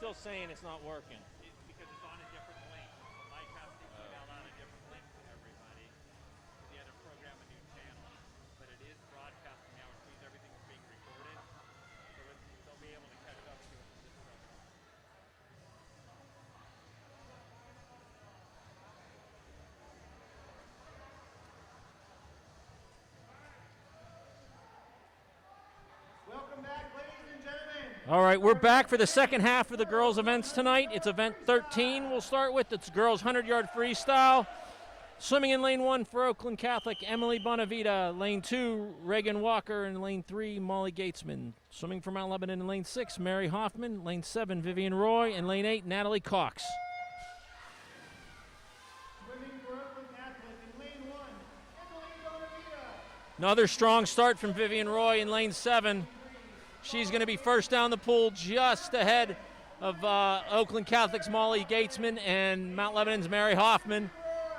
still saying it's not working? Because it's on a different link. So Mike has to email out a different link to everybody. He had to program a new channel. But it is broadcasting now, which means everything's being recorded. So they'll be able to catch up to it in just a second. Welcome back, ladies and gentlemen. All right, we're back for the second half of the girls' events tonight. It's event 13 we'll start with. It's girls 100-yard freestyle. Swimming in lane 1 for Oakland Catholic, Emily Bonavita. Lane 2, Reagan Walker. And lane 3, Molly Gatesman. Swimming for Mount Lebanon in lane 6, Mary Hoffman. Lane 7, Vivian Roy. And lane 8, Natalie Cox. Swimming for Oakland Catholic in lane 1, Emily Bonavita. Another strong start from Vivian Roy in lane 7. She's going to be first down the pool, just ahead of Oakland Catholic's Molly Gatesman and Mount Lebanon's Mary Hoffman.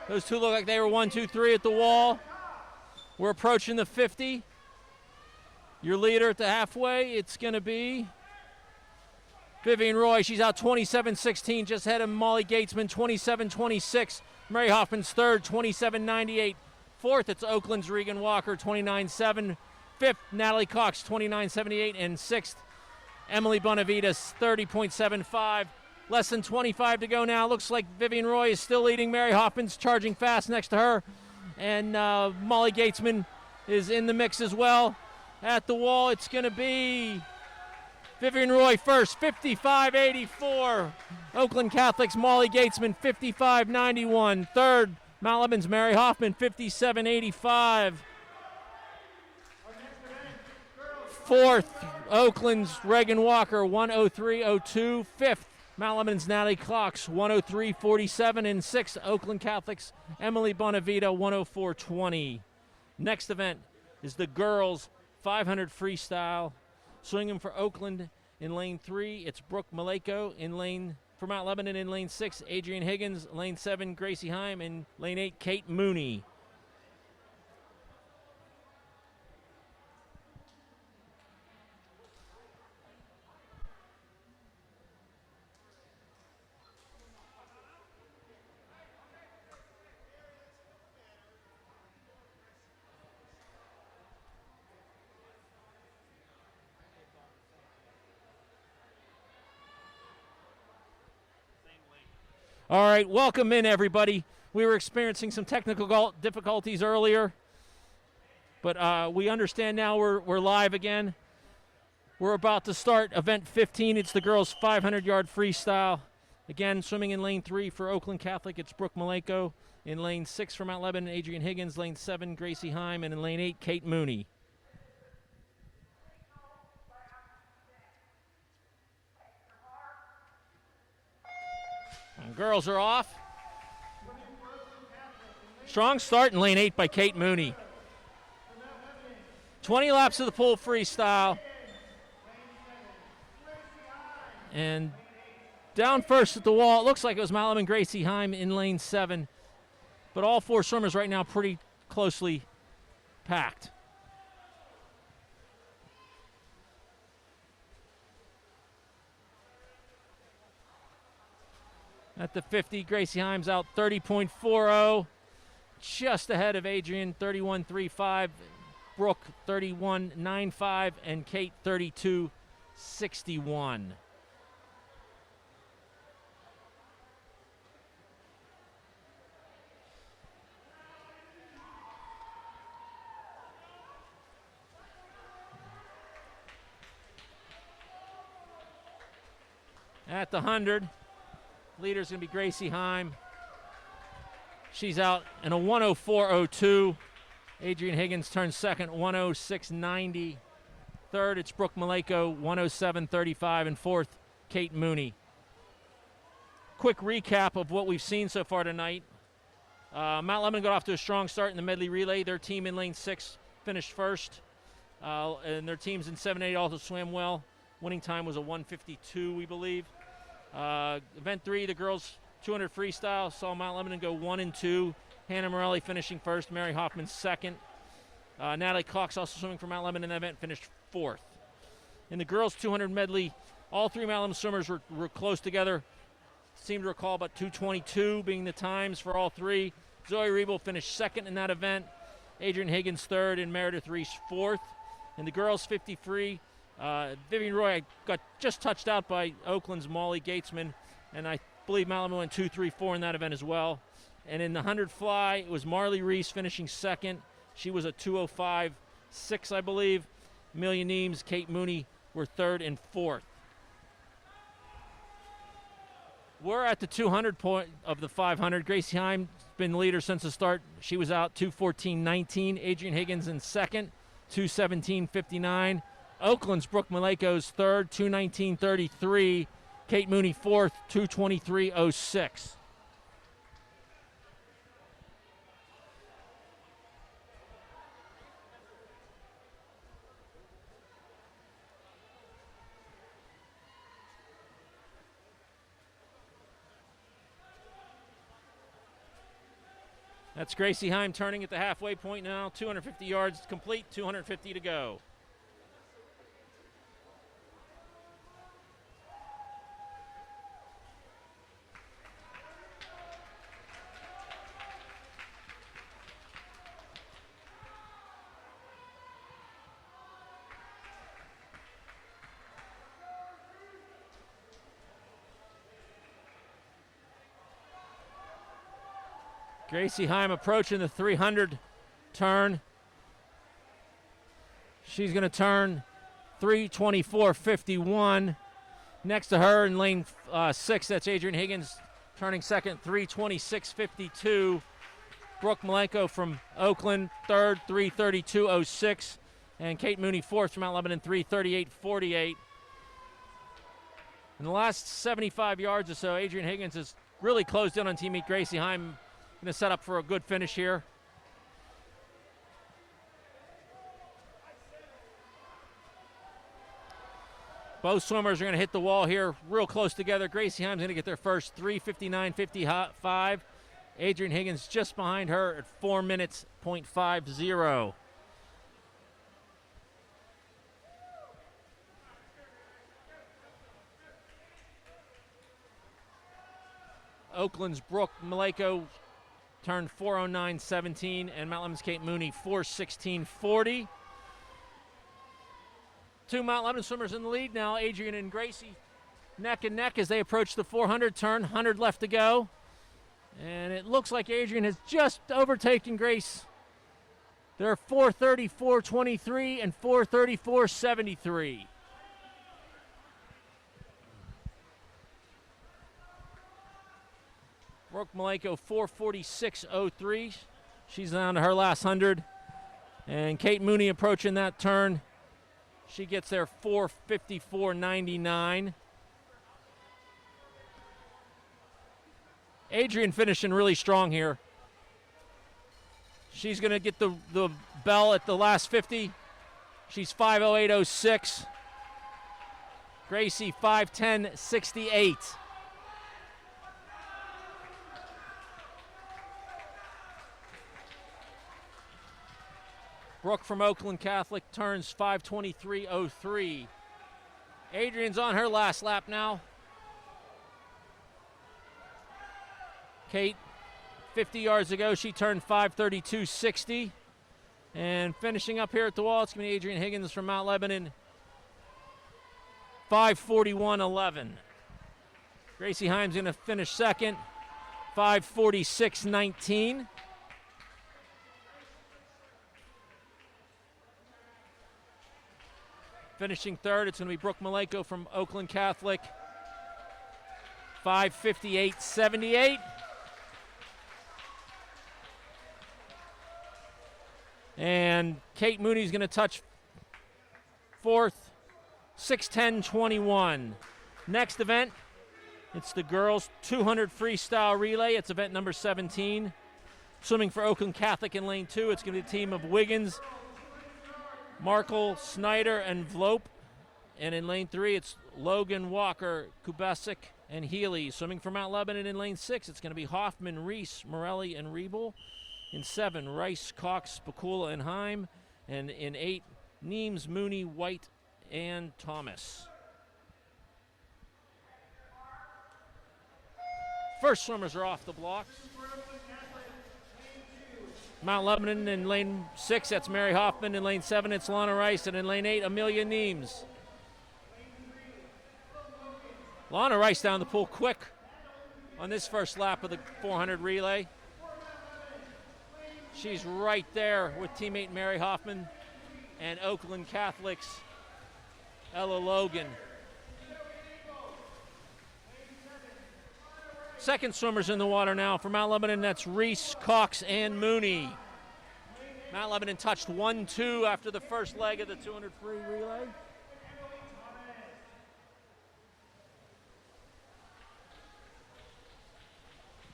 Those two look like they were 1, 2, 3 at the wall. We're approaching the 50. Your leader at the halfway, it's going to be Vivian Roy. She's out 27-16, just ahead of Molly Gatesman, 27-26. Mary Hoffman's third, 27-98. Fourth, it's Oakland's Regan Walker, 29-7. Fifth, Natalie Cox, 29-78. And sixth, Emily Bonavitas, 30.75. Less than 25 to go now. Looks like Vivian Roy is still leading. Mary Hoffman's charging fast next to her. And Molly Gatesman is in the mix as well. At the wall, it's going to be Vivian Roy first, 55-84. Oakland Catholic's Molly Gatesman, 55-91. Third, Mount Lebanon's Mary Hoffman, 57-85. Fourth, Oakland's Reagan Walker, 103.02. Fifth, Mount Lebanon's Natalie Cox, 103.47. And sixth, Oakland Catholic's Emily Bonavita, 104.20. Next event is the girls 500 freestyle. Swinging for Oakland in lane 3, it's Brooke Maleko. In lane for Mount Lebanon in lane 6, Adrian Higgins. Lane 7, Gracie Heim. And lane 8, Kate Mooney. All right, welcome in, everybody. We were experiencing some technical difficulties earlier, but we understand now we're live again. We're about to start event 15. It's the girls' 500-yard freestyle. Again, swimming in lane 3 for Oakland Catholic, it's Brooke Maleko. In lane 6 for Mount Lebanon, Adrian Higgins. Lane 7, Gracie Heim. And in lane 8, Kate Mooney. And girls are off. Strong start in lane 8 by Kate Mooney. 20 laps of the pool freestyle. And down first at the wall, it looks like it was Mount Lebanon Gracie Heim in lane 7. But all four swimmers right now pretty closely packed. At the 50, Gracie Heim's out 30.40. Just ahead of Adrian, 31.35. Brooke, 31.95. And Kate, 32.61. At the 100, leader's going to be Gracie Heim. She's out in a 104.02. Adrian Higgins turns second, 106.90. Third, it's Brooke Maleko, 107.35. And fourth, Kate Mooney. Quick recap of what we've seen so far tonight. Mount Lebanon got off to a strong start in the Medley Relay. Their team in lane 6 finished first. And their teams in 7-8 also swam well. Winning time was a 1:52, we believe. Event 3, the girls 200 freestyle, saw Mount Lebanon go 1 and 2. Hannah Morelli finishing first, Mary Hoffman second. Natalie Cox, also swimming for Mount Lebanon in that event, finished fourth. In the girls 200 medley All three Mount Lebanon swimmers were close together. Seem to recall about 2:22 being the times for all three. Zoe Riebel finished second in that event. Adrian Higgins third and Meredith Reese fourth. In the girls 50 free, Vivian Roy got just touched out by Oakland's Molly Gatesman, and I believe Mount Lebanon went 2-3-4 in that event as well. And in the 100 fly, it was Marley Reese finishing second. She was a 2:05.6, I believe. Amelia Neems, Kate Mooney were third and fourth. We're at the 200 point of the 500. Gracie Heim's been the leader since the start. She was out 2:14.19. Adrian Higgins in second, 2:17.59. Oakland's Brooke Maleko's third, 2:19.33. Kate Mooney fourth, 2:23.06. That's Gracie Heim turning at the halfway point now. 250 yards complete, 250 to go. Gracie Heim approaching the 300 turn. She's going to turn 3:24.51. Next to her in lane 6, that's Adrian Higgins turning second, 3:26.52. Brooke Malenko from Oakland, third, 3:32.06. And Kate Mooney, fourth from Mount Lebanon, 3:38.48. In the last 75 yards or so, Adrian Higgins has really closed in on teammate Gracie Heim. Going to set up for a good finish here. Both swimmers are going to hit the wall here real close together. Gracie Heim's going to get their first 3:59.55. Adrian Higgins just behind her at 4 minutes, .50. Oakland's Brooke Maleko turned 4:09.17, and Mount Lebanon's Kate Mooney 4:16.40. Two Mount Lebanon swimmers in the lead now. Adrian and Gracie neck and neck as they approach the 400 turn. 100 left to go. And it looks like Adrian has just overtaken Grace. They're 4:34.23 and 4:34.73. Brooke Malenko 4:46.03. She's down to her last 100. And Kate Mooney approaching that turn. She gets there 4:54.99. Adrian finishing really strong here. She's going to get the bell at the last 50. She's 5:08.06. Gracie 5:10.68. Brooke from Oakland Catholic turns 5:23.03. Adrian's on her last lap now. Kate, 50 yards ago, she turned 5:32.60. And finishing up here at the wall, it's going to be Adrian Higgins from Mount Lebanon, 5:41.11. Gracie Heim's going to finish second, 5:46.19. Finishing third, it's going to be Brooke Malenko from Oakland Catholic, 5:58.78. And Kate Mooney's going to touch fourth, 6:10.21. Next event, it's the girls 200 freestyle relay. It's event number 17. Swimming for Oakland Catholic in lane 2, it's going to be a team of Wiggins, Markle, Snyder, and Vlope. And in lane 3, it's Logan, Walker, Kubasic, and Healy. Swimming for Mount Lebanon in lane 6, it's going to be Hoffman, Reese, Morelli, and Riebel. In 7, Rice, Cox, Spakula, and Heim. And in 8, Neems, Mooney, White, and Thomas. First swimmers are off the blocks. Mount Lebanon in lane 6, that's Mary Hoffman. In lane 7, it's Lana Rice. And in lane 8, Amelia Neems. Lana Rice down the pool quick on this first lap of the 400 relay. She's right there with teammate Mary Hoffman and Oakland Catholic's Ella Logan. Second swimmers in the water now for Mount Lebanon, that's Reese, Cox, and Mooney. Mount Lebanon touched 1-2 after the first leg of the 200 free relay.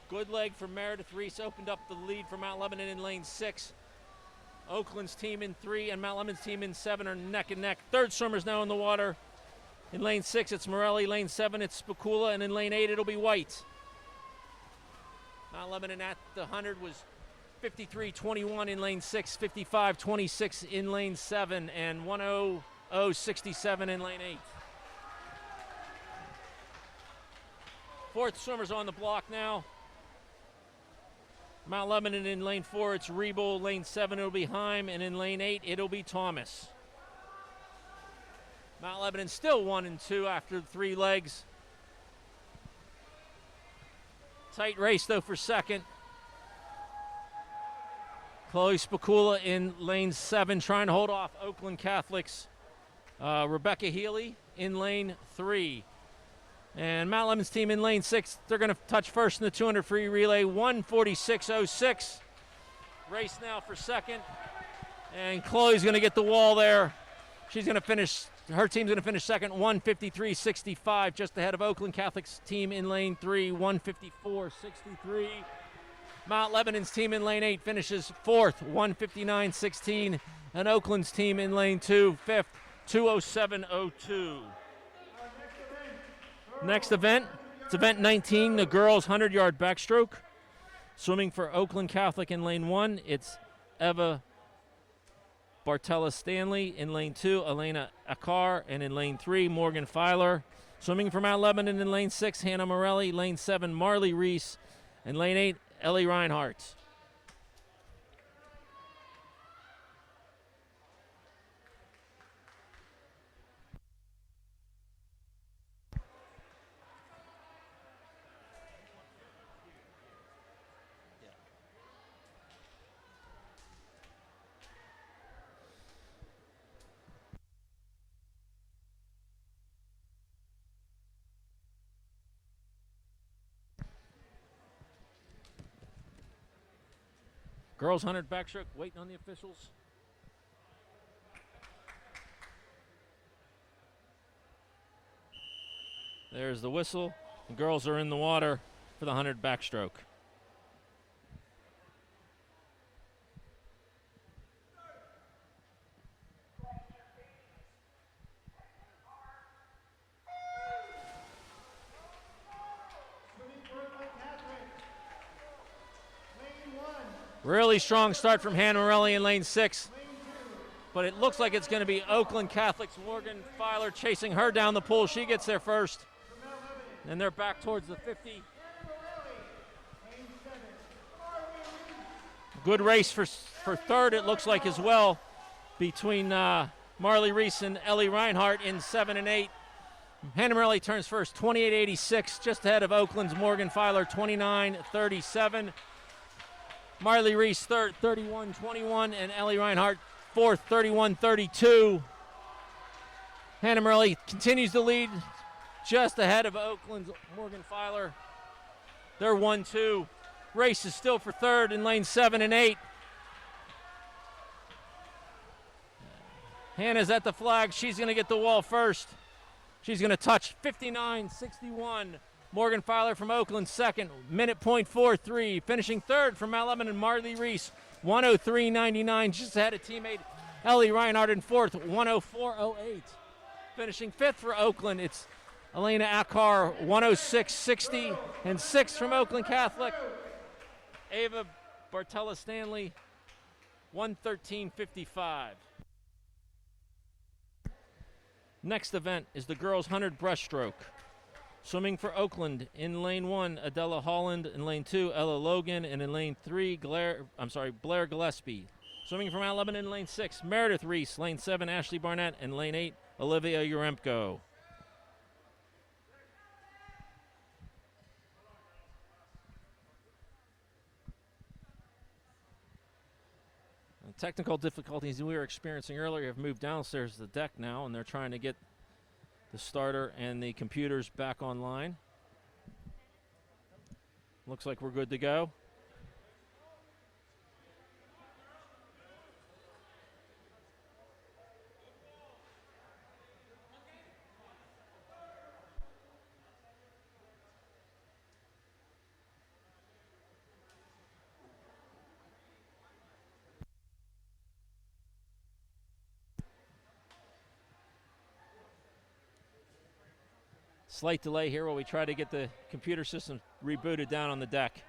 Good leg for Meredith Reese, opened up the lead for Mount Lebanon in lane 6. Oakland's team in 3 and Mount Lebanon's team in 7 are neck and neck. Third swimmers now in the water. In lane 6, it's Morelli. Lane 7, it's Spicula. And in lane 8, it'll be White. Mount Lebanon at the 100 was 53.21 in lane 6, 55.26 in lane 7, and 1:00.67 in lane 8. Fourth swimmers on the block now. Mount Lebanon in lane 4, it's Riebel. Lane 7, it'll be Heim. And in lane 8, it'll be Thomas. Mount Lebanon still 1-2 after 3 legs. Tight race, though, for second. Chloe Spicula in lane 7, trying to hold off Oakland Catholic's Rebecca Healy in lane 3. And Mount Lebanon's team in lane 6, they're going to touch first in the 200 free relay, 1:46.06. Race now for second. And Chloe's going to get the wall there. She's going to finish, her team's going to finish second, 1:53.65, just ahead of Oakland Catholic's team in lane 3, 1:54.63. Mount Lebanon's team in lane 8 finishes fourth, 1:59.16. And Oakland's team in lane 2, fifth, 2:07.02. Next event, it's event 19, the girls 100-yard backstroke. Swimming for Oakland Catholic in lane 1, it's Eva Bartella Stanley. In lane 2, Elena Akar. And in lane 3, Morgan Filer. Swimming for Mount Lebanon in lane 6, Hannah Morelli. Lane 7, Marley Reese. And lane 8, Ellie Reinhardt. Girls 100 backstroke, waiting on the officials. There's the whistle. The girls are in the water for the 100 backstroke. Really strong start from Hannah Morelli in lane 6. But it looks like it's going to be Oakland Catholic's Morgan Filer chasing her down the pool. She gets there first. And they're back towards the 50. Good race for third, it looks like, as well, between Marley Reese and Ellie Reinhardt in 7 and 8. Hannah Morelli turns first, 28.86, just ahead of Oakland's Morgan Filer, 29.37. Marley Reese third, 31.21, and Ellie Reinhardt fourth, 31.32. Hannah Morelli continues to lead just ahead of Oakland's Morgan Filer. They're 1-2. Race is still for third in lane 7 and 8. Hannah's at the flag. She's going to get the wall first. She's going to touch 59.61. Morgan Filer from Oakland second, minute .43. Finishing third from Mount Lebanon, Marley Reese, 1:03.99, just ahead of teammate Ellie Reinhardt in fourth, 1:04.08. Finishing fifth for Oakland, it's Elena Akar, 1:06.60. And sixth from Oakland Catholic, Ava Bartella Stanley, 1:13.55. Next event is the girls 100 breaststroke. Swimming for Oakland in lane 1, Adela Holland. In lane 2, Ella Logan. And in lane 3, Blair Gillespie. Swimming for Mount Lebanon in lane 6, Meredith Reese. Lane 7, Ashley Barnett. And lane 8, Olivia Uremko. The technical difficulties we were experiencing earlier have moved downstairs to the deck now, and they're trying to get the starter and the computers back online. Looks like we're good to go. Slight delay here while we try to get the computer system rebooted down on the deck.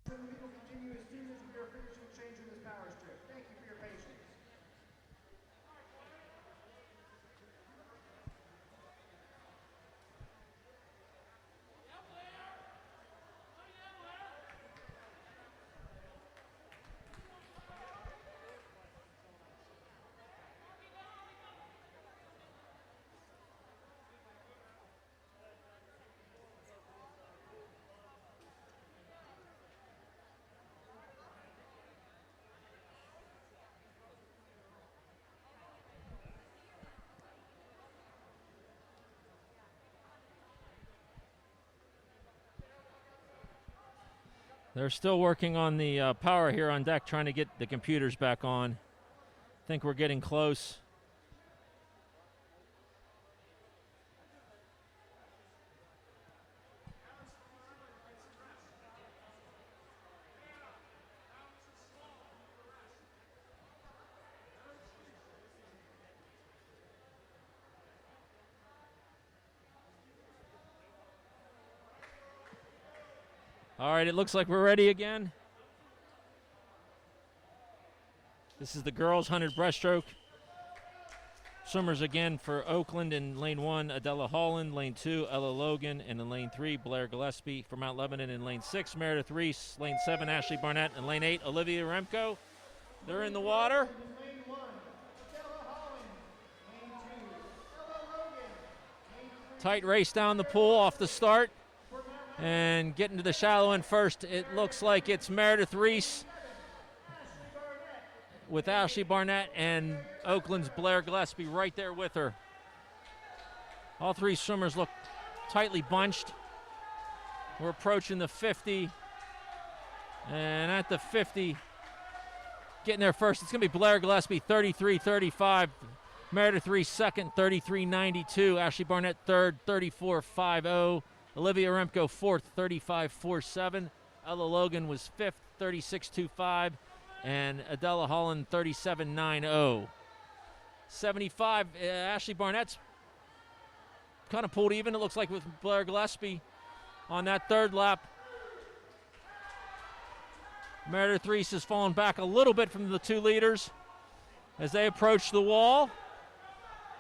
We will continue as soon as we are finishing changing this power strip. Thank you for your patience. They're still working on the power here on deck, trying to get the computers back on. I think we're getting close. All right, it looks like we're ready again. This is the girls' 100 breaststroke. Swimmers again for Oakland in lane 1, Adela Holland. Lane 2, Ella Logan. And in lane 3, Blair Gillespie for Mount Lebanon. In lane 6, Meredith Reese. Lane 7, Ashley Barnett. And lane 8, Olivia Remco. They're in the water. In lane 1, Adela Holland. Lane 2, Ella Logan. Lane 3, Tight race down the pool off the start. And getting to the shallow end first, it looks like it's Meredith Reese with Ashley Barnett and Oakland's Blair Gillespie right there with her. All three swimmers look tightly bunched. We're approaching the 50. And at the 50, getting there first. It's going to be Blair Gillespie, 33-35. Meredith Reese second, 33-92. Ashley Barnett third, 34-50. Olivia Remco fourth, 35-47. Ella Logan was fifth, 36-25. And Adela Holland, 37-90. 75, Ashley Barnett's kind of pulled even, it looks like, with Blair Gillespie on that third lap. Meredith Reese has fallen back a little bit from the two leaders as they approach the wall.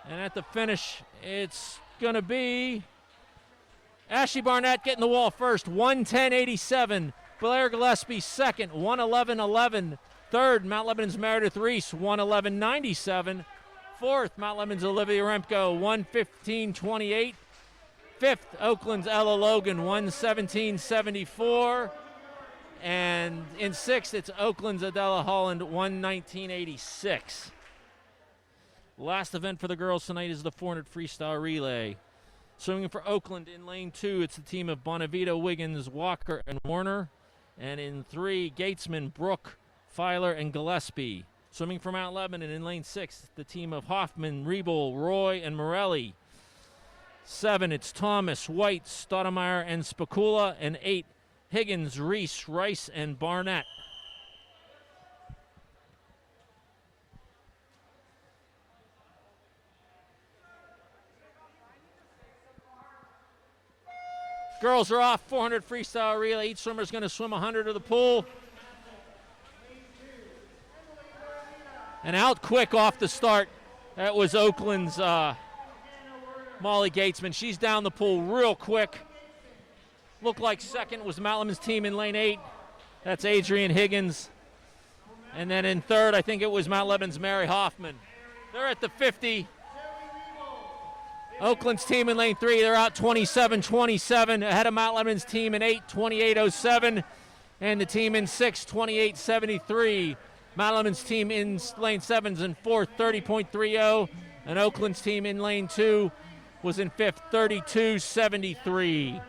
And at the finish, it's going to be Ashley Barnett getting the wall first, 1:10.87. Blair Gillespie second, 1:11.11. Third, Mount Lebanon's Meredith Reese, 1:11.97. Fourth, Mount Lebanon's Olivia Remco, 1:15.28. Fifth, Oakland's Ella Logan, 1:17.74. And in sixth, it's Oakland's Adela Holland, 1:19.86. Last event for the girls tonight is the 400 freestyle relay. Swimming for Oakland in lane 2, it's the team of Bonavita, Wiggins, Walker, and Warner. And in 3, Gatesman, Brook, Filer, and Gillespie. Swimming for Mount Lebanon in lane 6, the team of Hoffman, Riebel, Roy, and Morelli. 7, it's Thomas, White, Stoudemire, and Spicula. And 8, Higgins, Reese, Rice, and Barnett. Girls are off, 400 freestyle relay. Each swimmer is going to swim 100 of the pool. And out quick off the start, that was Oakland's Molly Gatesman. She's down the pool real quick. Looked like second was Mount Lebanon's team in lane 8. That's Adrian Higgins. And then in third, I think it was Mount Lebanon's Mary Hoffman. They're at the 50. Oakland's team in lane 3, they're out 27-27, ahead of Mount Lebanon's team in 8, 28-07, and the team in 6, 28-73. Mount Lebanon's team in lane 7's in 4th, 30.30, and Oakland's team in lane 2 was in 5th, 32.73.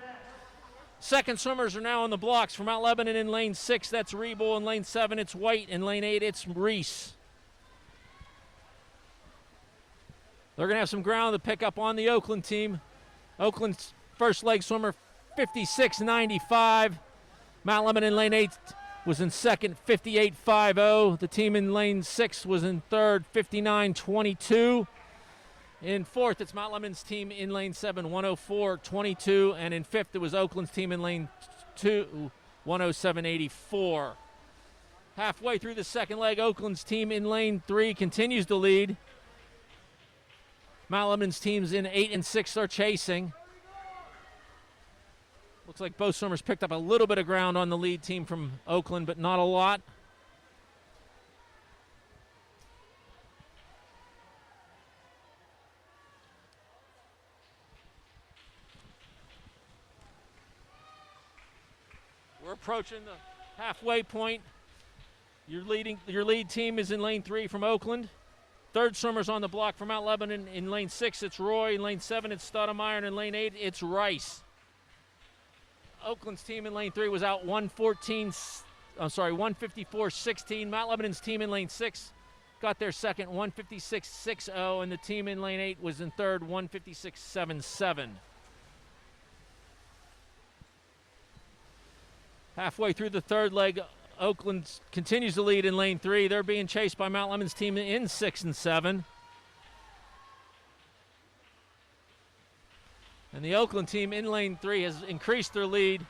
Second swimmers are now on the blocks. For Mount Lebanon in lane 6, that's Riebel. In lane 7, it's White. In lane 8, it's Reese. They're going to have some ground to pick up on the Oakland team. Oakland's first leg swimmer, 56.95. Mount Lebanon in lane 8 was in second, 58.50. The team in lane 6 was in third, 59.22. In fourth, it's Mount Lebanon's team in lane 7, 104.22. And in fifth, it was Oakland's team in lane 2, 107.84. Halfway through the second leg, Oakland's team in lane 3 continues to lead. Mount Lebanon's teams in 8 and 6 are chasing. Looks like both swimmers picked up a little bit of ground on the lead team from Oakland, but not a lot. We're approaching the halfway point. Your lead team is in lane 3 from Oakland. Third swimmer's on the block for Mount Lebanon. In lane 6, it's Roy. In lane 7, it's Stoudemire. And in lane 8, it's Rice. Oakland's team in lane 3 was out 154.16. Mount Lebanon's team in lane 6 got their second, 156.60. And the team in lane 8 was in third, 156.77. Halfway through the third leg, Oakland continues to lead in lane 3. They're being chased by Mount Lebanon's team in 6 and 7. And the Oakland team in lane 3 has increased their lead.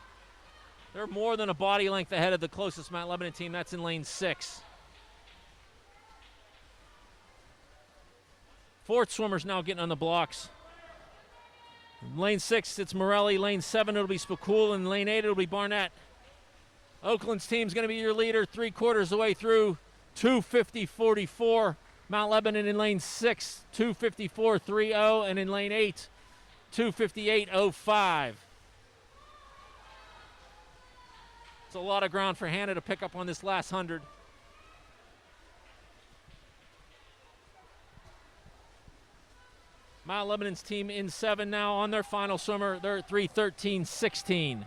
They're more than a body length ahead of the closest Mount Lebanon team. That's in lane 6. Fourth swimmer's now getting on the blocks. In lane 6, it's Morelli. Lane 7, it'll be Spicula. In lane 8, it'll be Barnett. Oakland's team's going to be your leader 3/4 of the way through, 2:50.44. Mount Lebanon in lane 6, 2:54.30, and in lane 8, 2:58.05. It's a lot of ground for Hannah to pick up on this last 100. Mount Lebanon's team in 7 now on their final swimmer. They're at 3:13.16.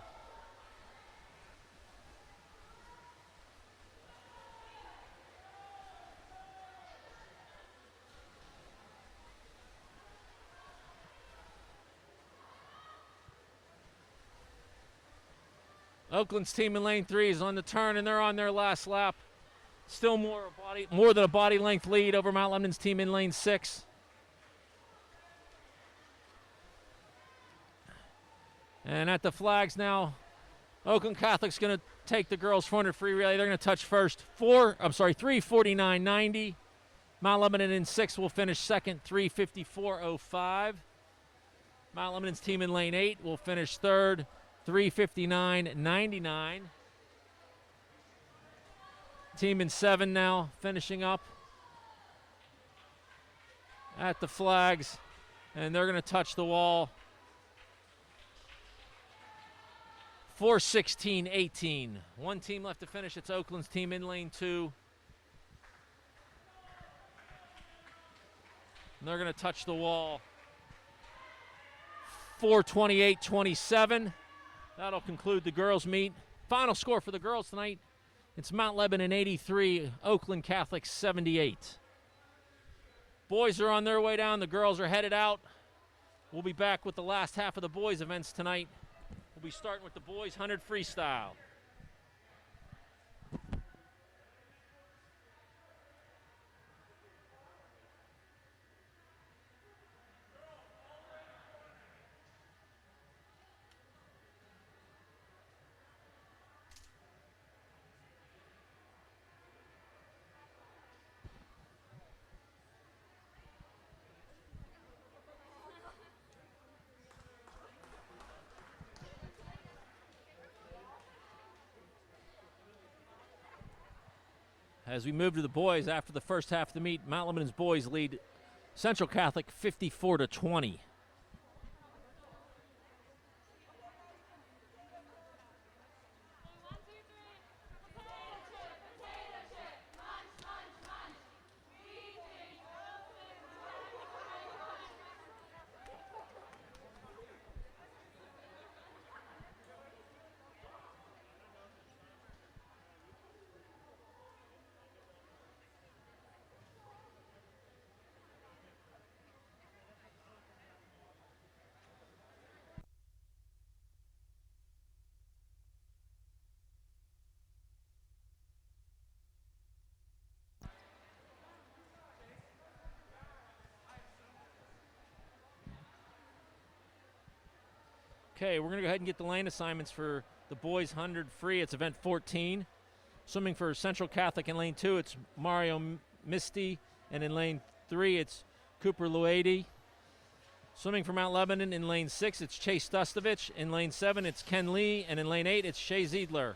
Oakland's team in lane 3 is on the turn, and they're on their last lap. Still more than a body length lead over Mount Lebanon's team in lane 6. And at the flags now, Oakland Catholic's going to take the girls' 400 free relay. They're going to touch first. 3:49.90. Mount Lebanon in 6 will finish second, 3:54.05. Mount Lebanon's team in lane 8 will finish third, 3:59.99. Team in 7 now finishing up at the flags, and they're going to touch the wall. 4:16.18. One team left to finish. It's Oakland's team in lane 2. And they're going to touch the wall. 4:28.27. That'll conclude the girls' meet. Final score for the girls tonight, it's Mount Lebanon 83, Oakland Catholic 78. Boys are on their way down. The girls are headed out. We'll be back with the last half of the boys' events tonight. We'll be starting with the boys 100 freestyle. As we move to the boys after the first half of the meet, Mount Lebanon's boys lead Central Catholic 54-20. Okay, we're going to go ahead and get the lane assignments for the boys 100 free. It's event 14. Swimming for Central Catholic in lane 2, it's Mario Misty. And in lane 3, it's Cooper Luady. Swimming for Mount Lebanon in lane 6, it's Chase Dustovich. In lane 7, it's Ken Lee. And in lane 8, it's Shea Ziedler.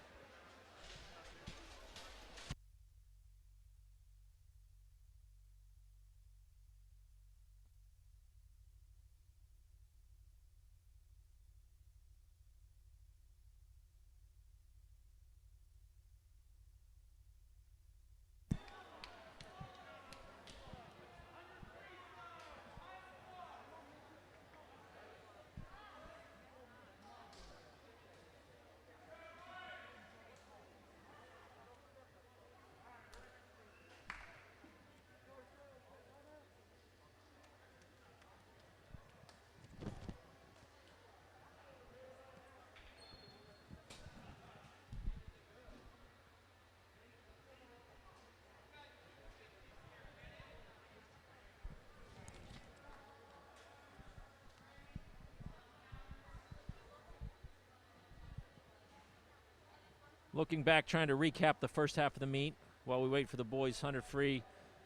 Looking back, trying to recap the first half of the meet while we wait for the boys 100 free.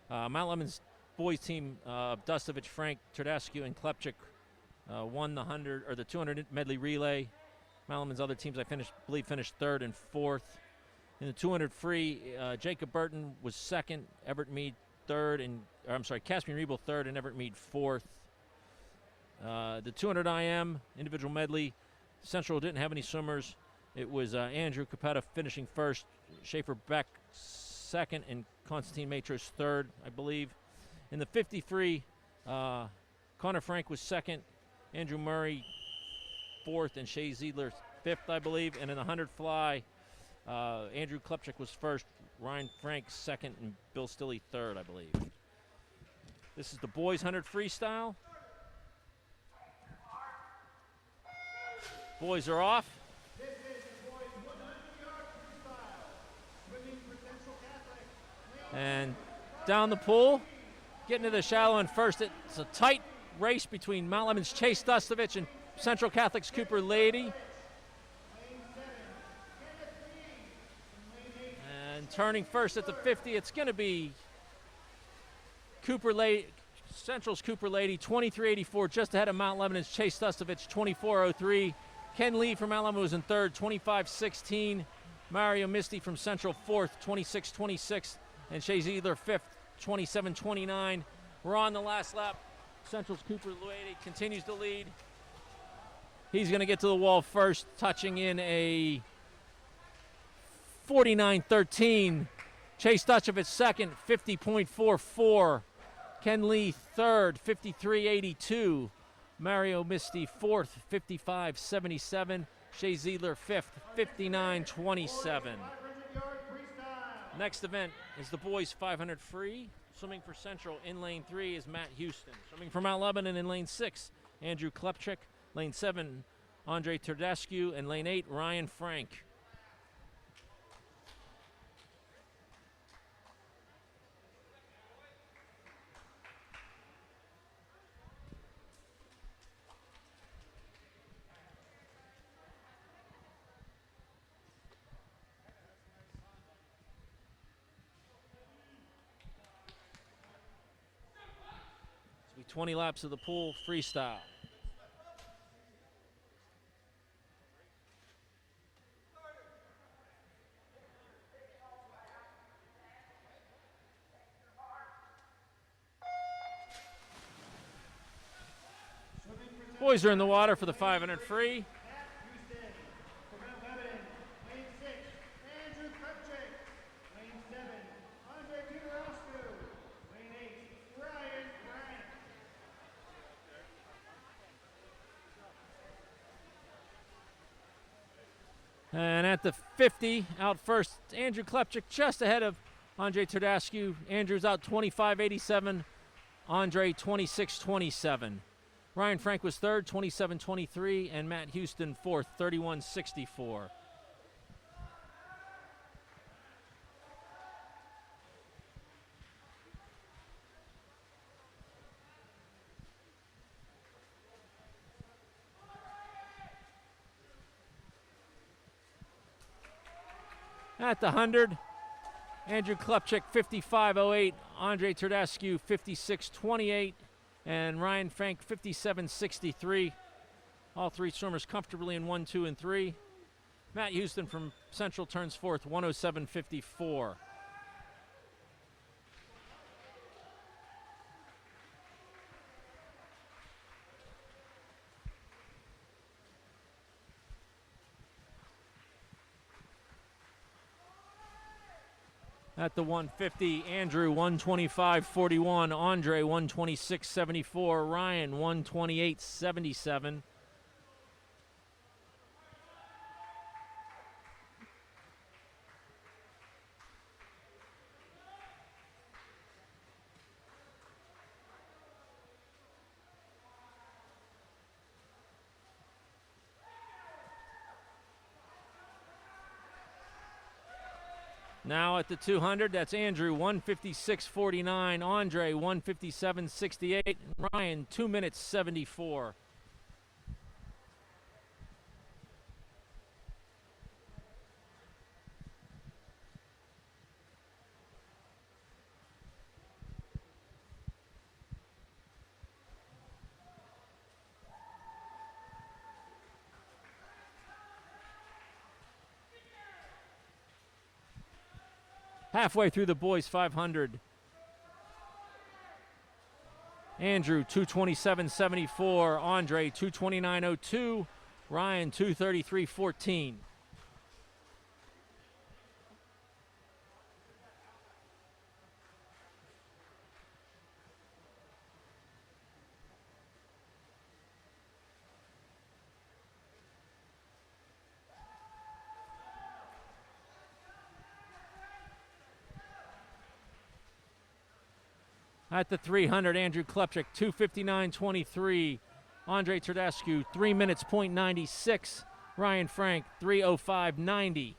Mount Lebanon's boys team, Dustovich, Frank, Tardascu, and Klepchik won the 100 or the 200 medley relay. Mount Lebanon's other teams, I believe, finished third and fourth. In the 200 free, Jacob Burton was second, Everett Mead third, Caspian Rebel third, and Everett Mead fourth. The 200 IM individual medley, Central didn't have any swimmers. It was Andrew Capetta finishing first, Schaefer Beck second, and Constantine Matros third, I believe. In the 50 free, Connor Frank was second, Andrew Murray fourth, and Shea Ziedler fifth, I believe. And in the 100 fly, Andrew Klepchik was first, Ryan Frank second, and Bill Stilley third, I believe. This is the boys 100 freestyle. Boys are off. This is the boys 100 And down the pool, getting to the shallow end first. It's a tight race between Mount Lebanon's Chase Dustovich and Central Catholic's Cooper Lady. And turning first at the 50, it's going to be Cooper Lady, Central's Cooper Lady, 23.84, just ahead of Mount Lebanon's Chase Dustovich, 24.03. Ken Lee from Mount Lebanon was in third, 25.16. Mario Misty from Central fourth, 26.26. And Shea Ziegler fifth, 27.29. We're on the last lap. Central's Cooper Lady continues to lead. He's going to get to the wall first, touching in a 49.13. Chase Dustovich second, 50.44. Ken Lee third, 53.82. Mario Misty fourth, 55.77. Shea Ziegler fifth, 59.27. Next event is the boys 500 free. Swimming for Central in lane 3 is Matt Houston. Swimming for Mount Lebanon in lane 6, Andrew Klepchik. Lane 7, Andre Turdescu. And lane 8, Ryan Frank. It's be 20 laps of the pool freestyle. Boys are in the water for the 500 free. And at the 50, out first, Andrew Klepchik just ahead of Andre Turdescu. Andrew's out 25.87, Andre 26.27. Ryan Frank was third, 27.23, and Matt Houston fourth, 31.64. At the 100, Andrew Klepchik 55.08, Andre Turdescu 56.28, and Ryan Frank 57.63. All three swimmers comfortably in 1, 2, and 3. Matt Houston from Central turns fourth, 107.54. At the 150, Andrew 125.41, Andre 126.74, Ryan 128.77. Now at the 200, that's Andrew 156.49, Andre 157.68, Ryan 2 minutes 74. Halfway through the boys 500. Andrew 227.74, Andre 229.02, Ryan 233.14. At the 300, Andrew Klepchik, 259.23. Andre Turdescu, 3 minutes, .96. Ryan Frank, 3:05.90.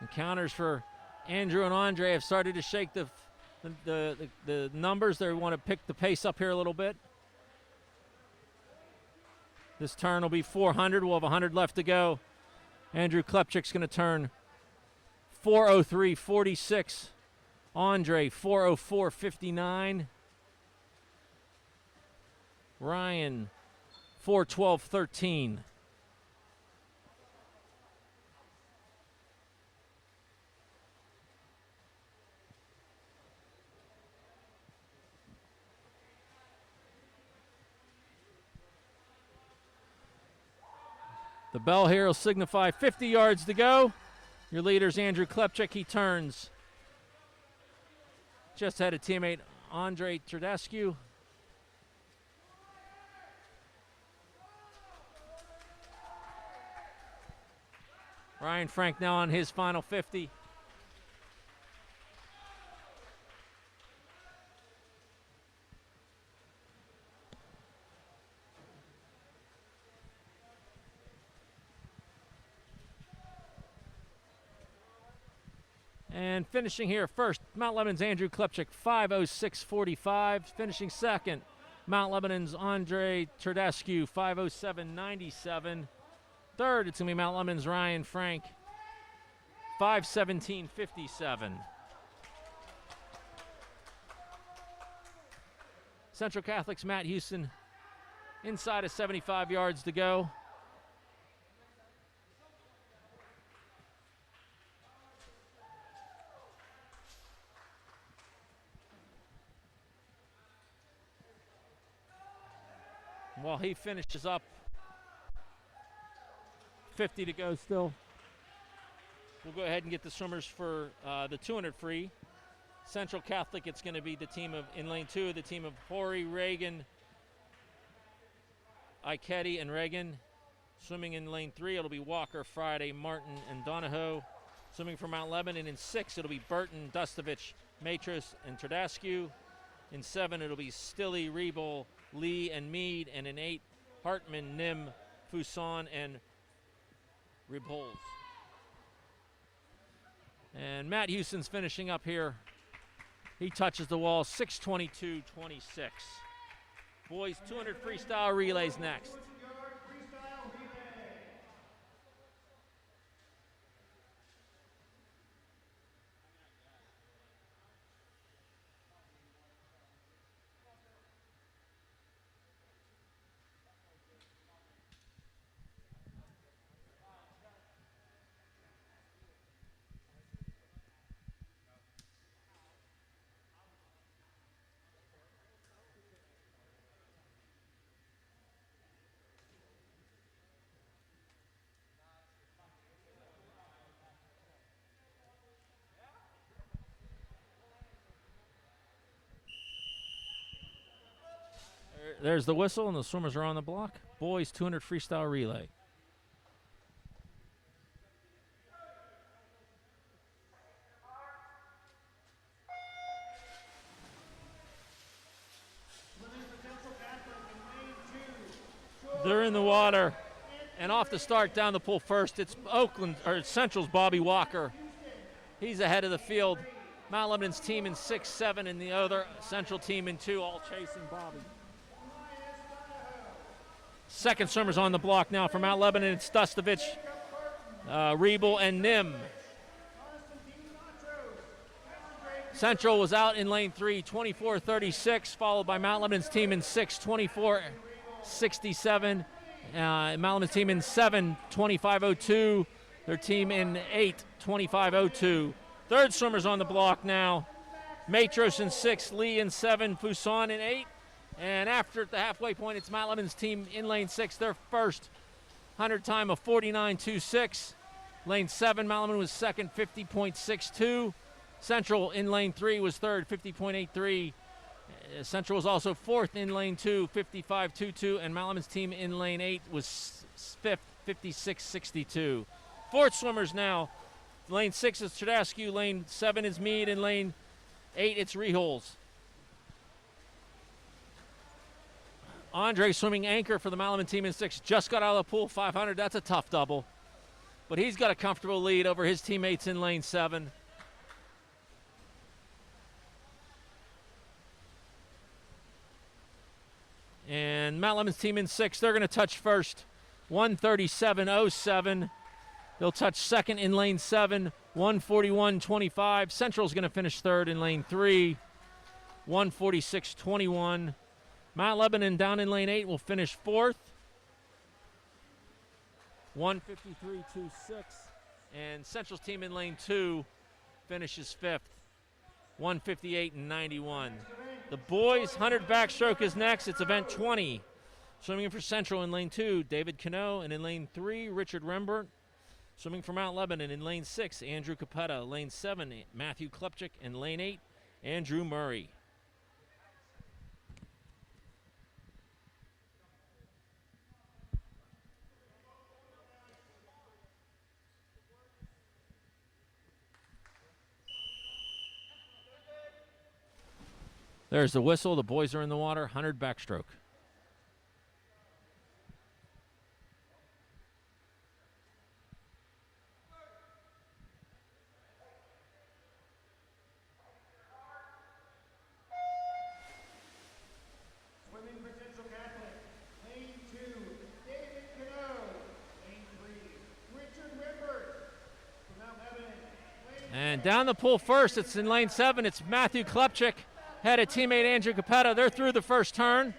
Encounters for Andrew and Andre have started to shake the numbers. They want to pick the pace up here a little bit. This turn will be 400. We'll have 100 left to go. Andrew Klepchik's going to turn 4:03.46. Andre 4:04.59. Ryan 4:12.13. The bell here will signify 50 yards to go. Your leader's Andrew Klepchik. He turns just ahead of teammate Andre Turdescu. Ryan Frank now on his final 50. And finishing here first, Mount Lebanon's Andrew Klepchik, 5:06.45. Finishing second, Mount Lebanon's Andre Turdescu, 5:07.97. Third, it's going to be Mount Lebanon's Ryan Frank, 5:17.57. Central Catholic's Matt Houston inside of 75 yards to go. While he finishes up, 50 to go still. We'll go ahead and get the swimmers for the 200 free. Central Catholic, it's going to be the team of, in lane 2, the team of Horry, Reagan, Ikedi, and Reagan. Swimming in lane 3, it'll be Walker, Friday, Martin, and Donahoe. Swimming for Mount Lebanon in 6, it'll be Burton, Dustovich, Matros, and Turdescu. In 7, it'll be Stilley, Rebel, Lee, and Mead. And in 8, Hartman, Nim, Fuson, and Ribholz. And Matt Houston's finishing up here. He touches the wall, 6:22.26. Boys 200 freestyle relays next. There's the whistle, and the swimmers are on the block. Boys 200 freestyle relay. They're in the water, and off the start down the pool first. It's Oakland, or Central's Bobby Walker. He's ahead of the field. Mount Lebanon's team in 6, 7, and the other Central team in 2, all chasing Bobby. Second swimmers on the block now for Mount Lebanon. It's Dustovich, Rebel, and Nim. Central was out in lane 3, 24:36, followed by Mount Lebanon's team in 6, 24:67. Mount Lebanon's team in 7, 25:02. Their team in 8, 25:02. Third swimmers on the block now. Matros in 6, Lee in 7, Fuson in 8. And after at the halfway point, it's Mount Lebanon's team in lane 6, their first 100 time of 49.26. Lane 7, Mount Lebanon was second, 50.62. Central in lane 3 was third, 50.83. Central was also fourth in lane 2, 55.22. And Mount Lebanon's team in lane 8 was fifth, 56.62. Fourth swimmers now. Lane 6 is Turdescu, lane 7 is Mead, and lane 8 it's Ribholz. Andre swimming anchor for the Mount Lebanon team in 6. Just got out of the pool, 500. That's a tough double. but he's got a comfortable lead over his teammates in lane 7. And Mount Lebanon's team in 6, they're going to touch first, 137.07. They'll touch second in lane 7, 141.25. Central's going to finish third in lane 3, 146.21. Mount Lebanon down in lane 8 will finish fourth, 153.26. And Central's team in lane 2 finishes fifth, 158.91. The boys' 100 backstroke is next. It's event 20. Swimming for Central in lane 2, David Cano, and in lane 3, Richard Rembert. Swimming for Mount Lebanon in lane 6, Andrew Capetta. Lane 7, Matthew Klepchik. And lane 8, Andrew Murray. There's the whistle. The boys are in the water. 100 backstroke. Swimming for Central Catholic, lane 2, David Cano. Lane 3, Richard Rembert. For Mount Lebanon, lane And down the pool first, it's in lane 7. It's Matthew Klepchik. Had a teammate, Andrew Capetta. They're through the first turn.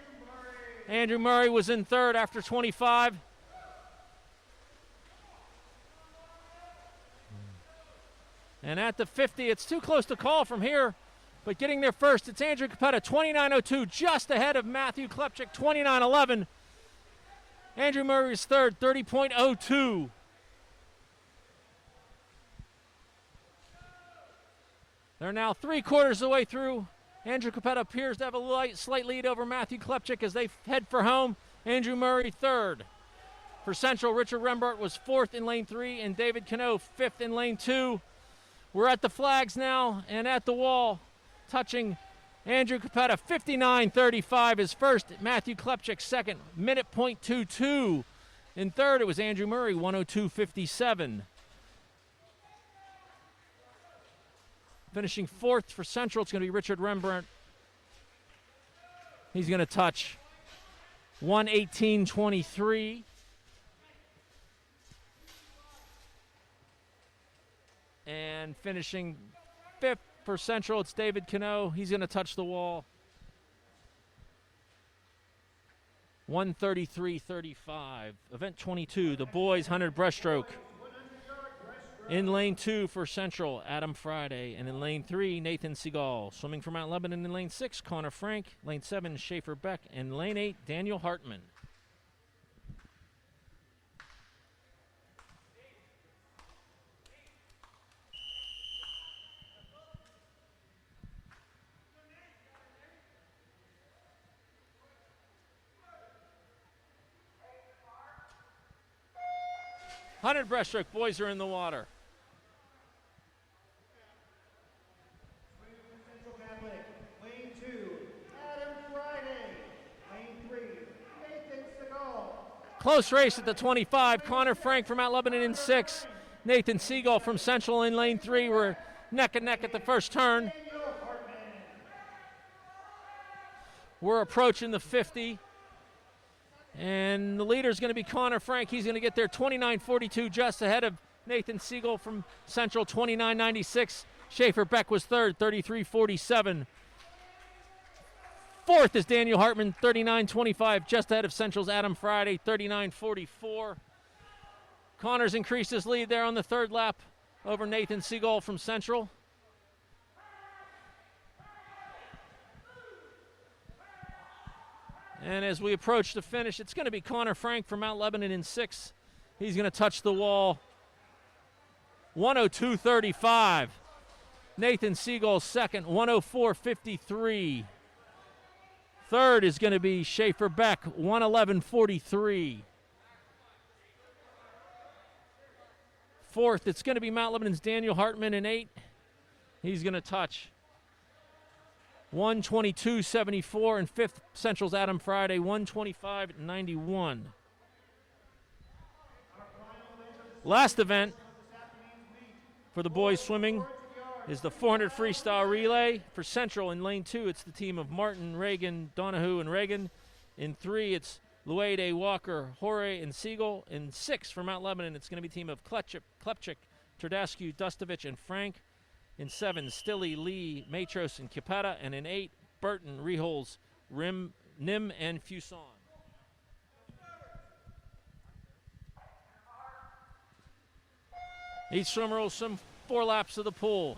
Andrew Murray was in third after 25. And at the 50, it's too close to call from here, but getting there first, it's Andrew Capetta, 29.02, just ahead of Matthew Klepchik, 29.11. Andrew Murray is third, 30.02. They're now 3/4 of the way through. Andrew Capetta appears to have a slight lead over Matthew Klepchik as they head for home. Andrew Murray third. For Central, Richard Rembert was fourth in lane 3 and David Cano fifth in lane 2. We're at the flags now and at the wall, touching Andrew Capetta, 59.35 is first. Matthew Klepchik second, minute .22. In third, it was Andrew Murray, 102.57. Finishing fourth for Central, it's going to be Richard Rembert. He's going to touch 118.23. And finishing fifth for Central, it's David Cano. He's going to touch the wall. 133.35. Event 22, the boys 100 breaststroke. In lane 2 for Central, Adam Friday. And in lane 3, Nathan Seagal. Swimming for Mount Lebanon in lane 6, Connor Frank. Lane 7, Schaefer Beck. And lane 8, Daniel Hartman. Hundred breaststroke, boys are in the water. Central Catholic, lane 2, Adam Friday. Lane 3, Nathan Seagal. Close race at the 25. Connor Frank from Mount Lebanon in 6. Nathan Seagal from Central in lane 3. We're neck and neck at the first turn. Daniel Hartman. We're approaching the 50. And the leader is going to be Connor Frank. He's going to get there 29.42, just ahead of Nathan Seagal from Central, 29.96. Schaefer Beck was third, 33.47. Fourth is Daniel Hartman, 39.25, just ahead of Central's Adam Friday, 39.44. Connor's increased his lead there on the third lap over Nathan Seagal from Central. And as we approach the finish, it's going to be Connor Frank from Mount Lebanon in 6. He's going to touch the wall. 102.35. Nathan Seagal second, 104.53. Third is going to be Schaefer Beck, 111.43. Fourth, it's going to be Mount Lebanon's Daniel Hartman in 8. He's going to touch 122.74, and fifth, Central's Adam Friday, 125.91. Last event for the boys swimming is the 400 freestyle relay. For Central in lane 2, it's the team of Martin, Reagan, Donahue, and Reagan. In 3, it's Luede, Walker, Hore, and Siegel. In 6, for Mount Lebanon, it's going to be a team of Klepchik, Tardascu, Dustovich, and Frank. In 7, Stilley, Lee, Matros, and Capetta. And in 8, Burton, Reholes, Nim, and Fuson. Each swimmer will swim 4 laps of the pool.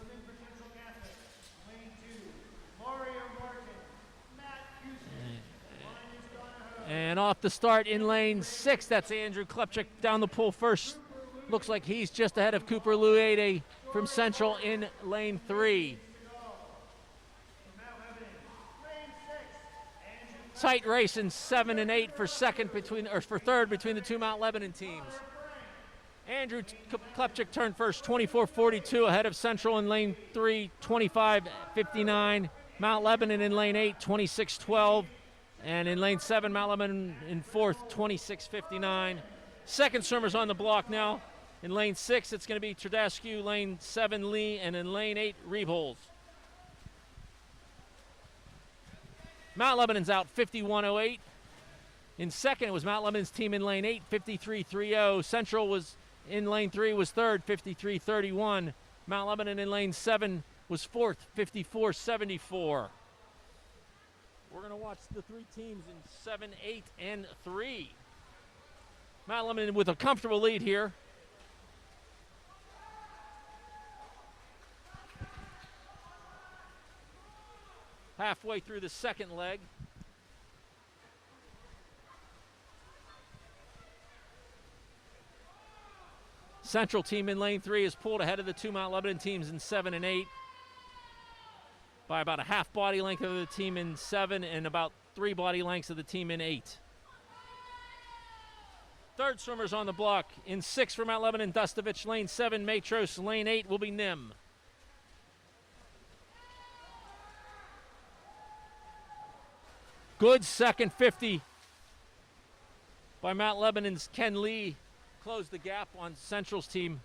And off the start in lane 6, that's Andrew Klepchik down the pool first. Looks like he's just ahead of Cooper Luede from Central in lane 3. Tight race in 7 and 8 for third between the two Mount Lebanon teams. Andrew Klepchik turned first, 24:42 ahead of Central in lane 3, 25:59. Mount Lebanon in lane 8, 26:12. And in lane 7, Mount Lebanon in 4th, 26:59. Second swimmers on the block now. In lane 6, it's going to be Tardascu, lane 7, Lee, and in lane 8, Reholes. Mount Lebanon's out 51:08. In second, it was Mount Lebanon's team in lane 8, 53:30. Central was in lane 3, was third, 53:31. Mount Lebanon in lane 7 was fourth, 54:74. We're going to watch the 3 teams in 7, 8, and 3. Mount Lebanon with a comfortable lead here. Halfway through the second leg. Central team in lane 3 is pulled ahead of the two Mount Lebanon teams in 7 and 8 by about a half body length of the team in 7 and about 3 body lengths of the team in 8. Third swimmers on the block. In 6 for Mount Lebanon, Dustovich. Lane 7, Matros. Lane 8 will be Nim. Good second 50 by Mount Lebanon's Ken Lee. Closed the gap on Central's team.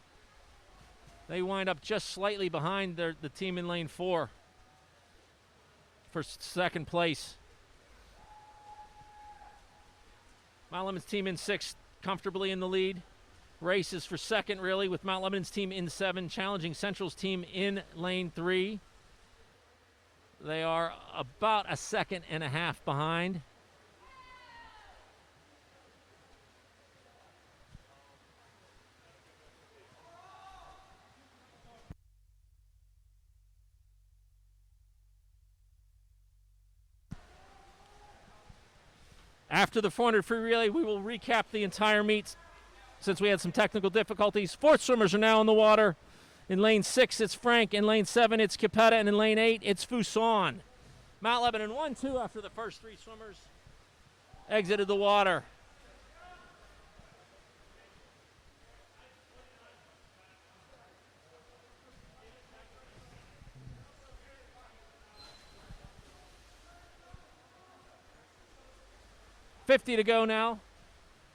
They wind up just slightly behind the team in lane 4 for second place. Mount Lebanon's team in 6 comfortably in the lead. Races for second really with Mount Lebanon's team in 7 challenging Central's team in lane 3. They are about a second and a half behind. After the 400 free relay, we will recap the entire meet since we had some technical difficulties. Fourth swimmers are now in the water. In lane 6, it's Frank. In lane 7, it's Capetta. And in lane 8, it's Fuson. Mount Lebanon 1-2 after the first 3 swimmers exited the water. .50 to go now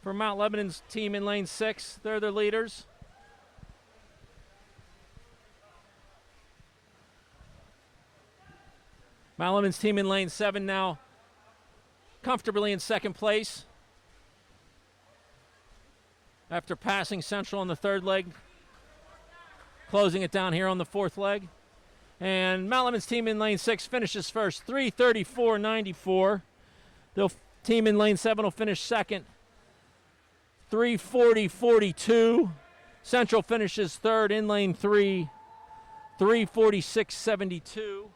for Mount Lebanon's team in lane 6. They're the leaders. Mount Lebanon's team in lane 7 now comfortably in second place after passing Central on the third leg, closing it down here on the fourth leg. And Mount Lebanon's team in lane 6 finishes first, 3:34.94. The team in lane 7 will finish second, 3:40.42. Central finishes third in lane 3, 3:46.72.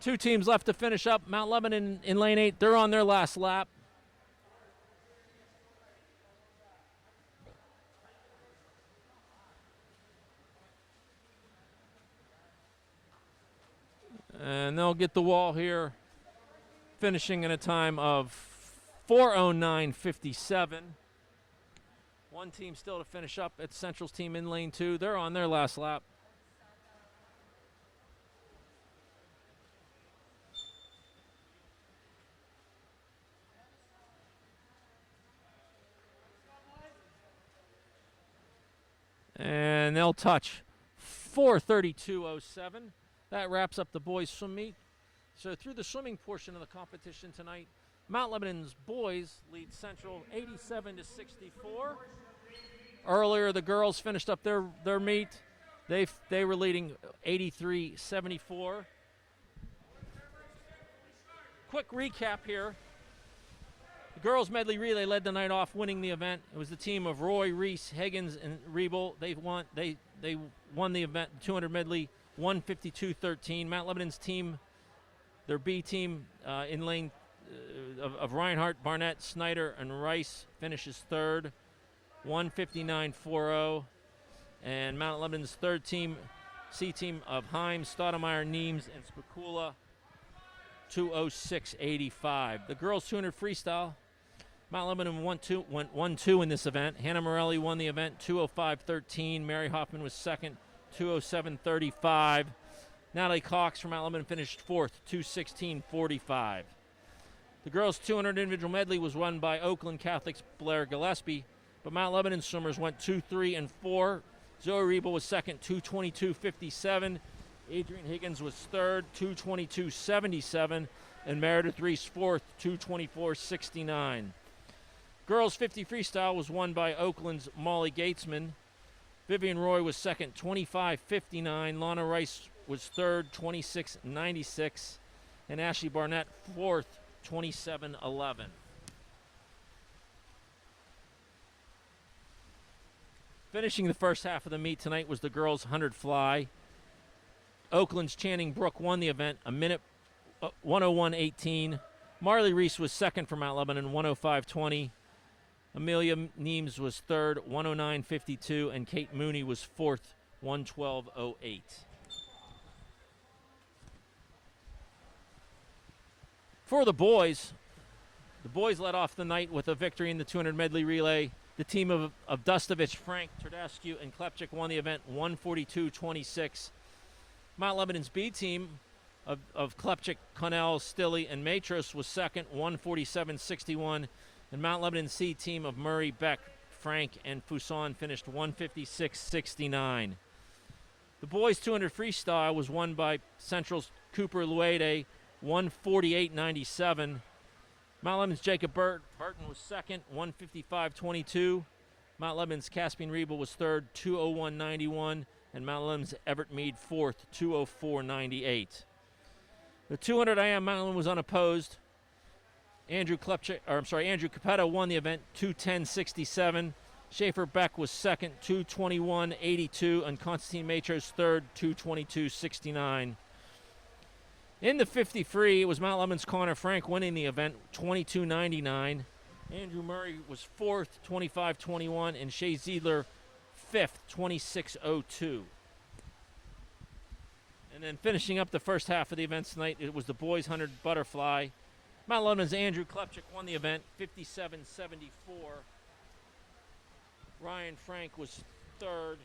2 teams left to finish up. Mount Lebanon in lane 8, they're on their last lap. And they'll get the wall here, finishing in a time of 4:09.57. One team still to finish up. It's Central's team in lane 2. They're on their last lap. And they'll touch 4:32.07. That wraps up the boys' swim meet. So through the swimming portion of the competition tonight, Mount Lebanon's boys lead Central 87-64. Earlier, the girls finished up their meet. They were leading 83-74. Quick recap here. The girls medley relay led the night off, winning the event. It was the team of Roy, Reese, Higgins, and Riebel. They won the event, 200 medley, 152-13. Mount Lebanon's team, their B team in lane of Reinhardt, Barnett, Snyder, and Rice finishes third, 159-40. And Mount Lebanon's third team, C team of Himes, Stoudemire, Neems, and Spicula, 206.85. The girls 200 freestyle, Mount Lebanon went 1-2 in this event. Hannah Morelli won the event, 205.13. Mary Hoffman was second, 207.35. Natalie Cox from Mount Lebanon finished fourth, 216.45. The girls 200 individual medley was won by Oakland Catholic's Blair Gillespie, but Mount Lebanon swimmers went 2, 3, and 4. Zoe Riebel was second, 222.57. Adrian Higgins was third, 222.77. And Meredith Reese fourth, 224.69. Girls 50 freestyle was won by Oakland's Molly Gatesman. Vivian Roy was second, 25.59. Lana Rice was third, 26.96. And Ashley Barnett fourth, 27.11. Finishing the first half of the meet tonight was the girls' 100 fly. Oakland's Channing Brook won the event, a minute 101.18. Marley Reese was second for Mount Lebanon, 105.20. Amelia Neems was third, 109.52. And Kate Mooney was fourth, 112.08. For the boys led off the night with a victory in the 200 medley relay. The team of Dustovich, Frank, Tardascu, and Klepchik won the event 142-26. Mount Lebanon's B team of Klepchik, Connell, Stilley, and Matros was second, 147-61. And Mount Lebanon's C team of Murray, Beck, Frank, and Fuson finished 156-69. The boys 200 freestyle was won by Central's Cooper Luede, 148.97. Mount Lebanon's Jacob Burton was second, 155.22. Mount Lebanon's Caspian Riebel was third, 201.91. And Mount Lebanon's Everett Mead fourth, 204.98. The 200 IM Mount Lebanon was unopposed. Andrew Capetta won the event, 210.67. Schaefer Beck was second, 221.82. And Constantine Matros third, 222.69. In the 50 free, it was Mount Lebanon's Connor Frank winning the event, 22.99. Andrew Murray was fourth, 25.21, and Shea Ziedler fifth, 26.02. And then finishing up the first half of the event tonight, it was the boys 100 butterfly. Mount Lebanon's Andrew Klepchik won the event, 57.74. Ryan Frank was third,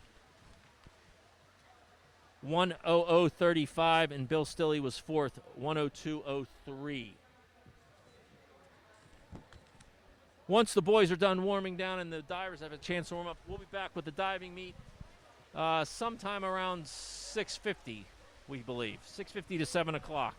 1:00.35, and Bill Stilley was fourth, 1:02.03. Once the boys are done warming down and the divers have a chance to warm up, we'll be back with the diving meet sometime around 6:50, we believe, 6:50 to 7 o'clock.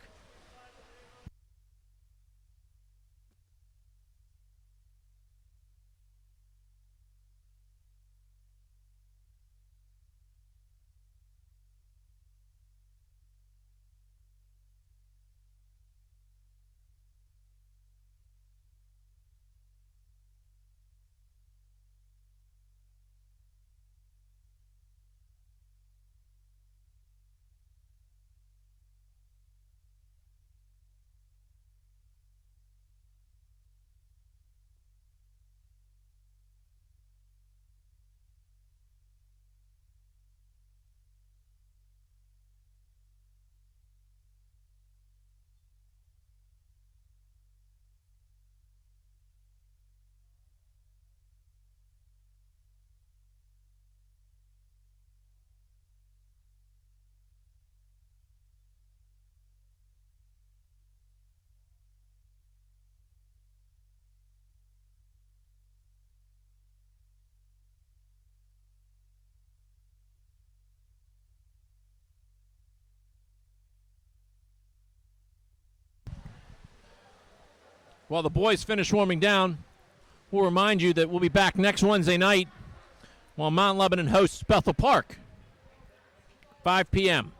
While the boys finish warming down, we'll remind you that we'll be back next Wednesday night while Mount Lebanon hosts Bethel Park, 5 p.m.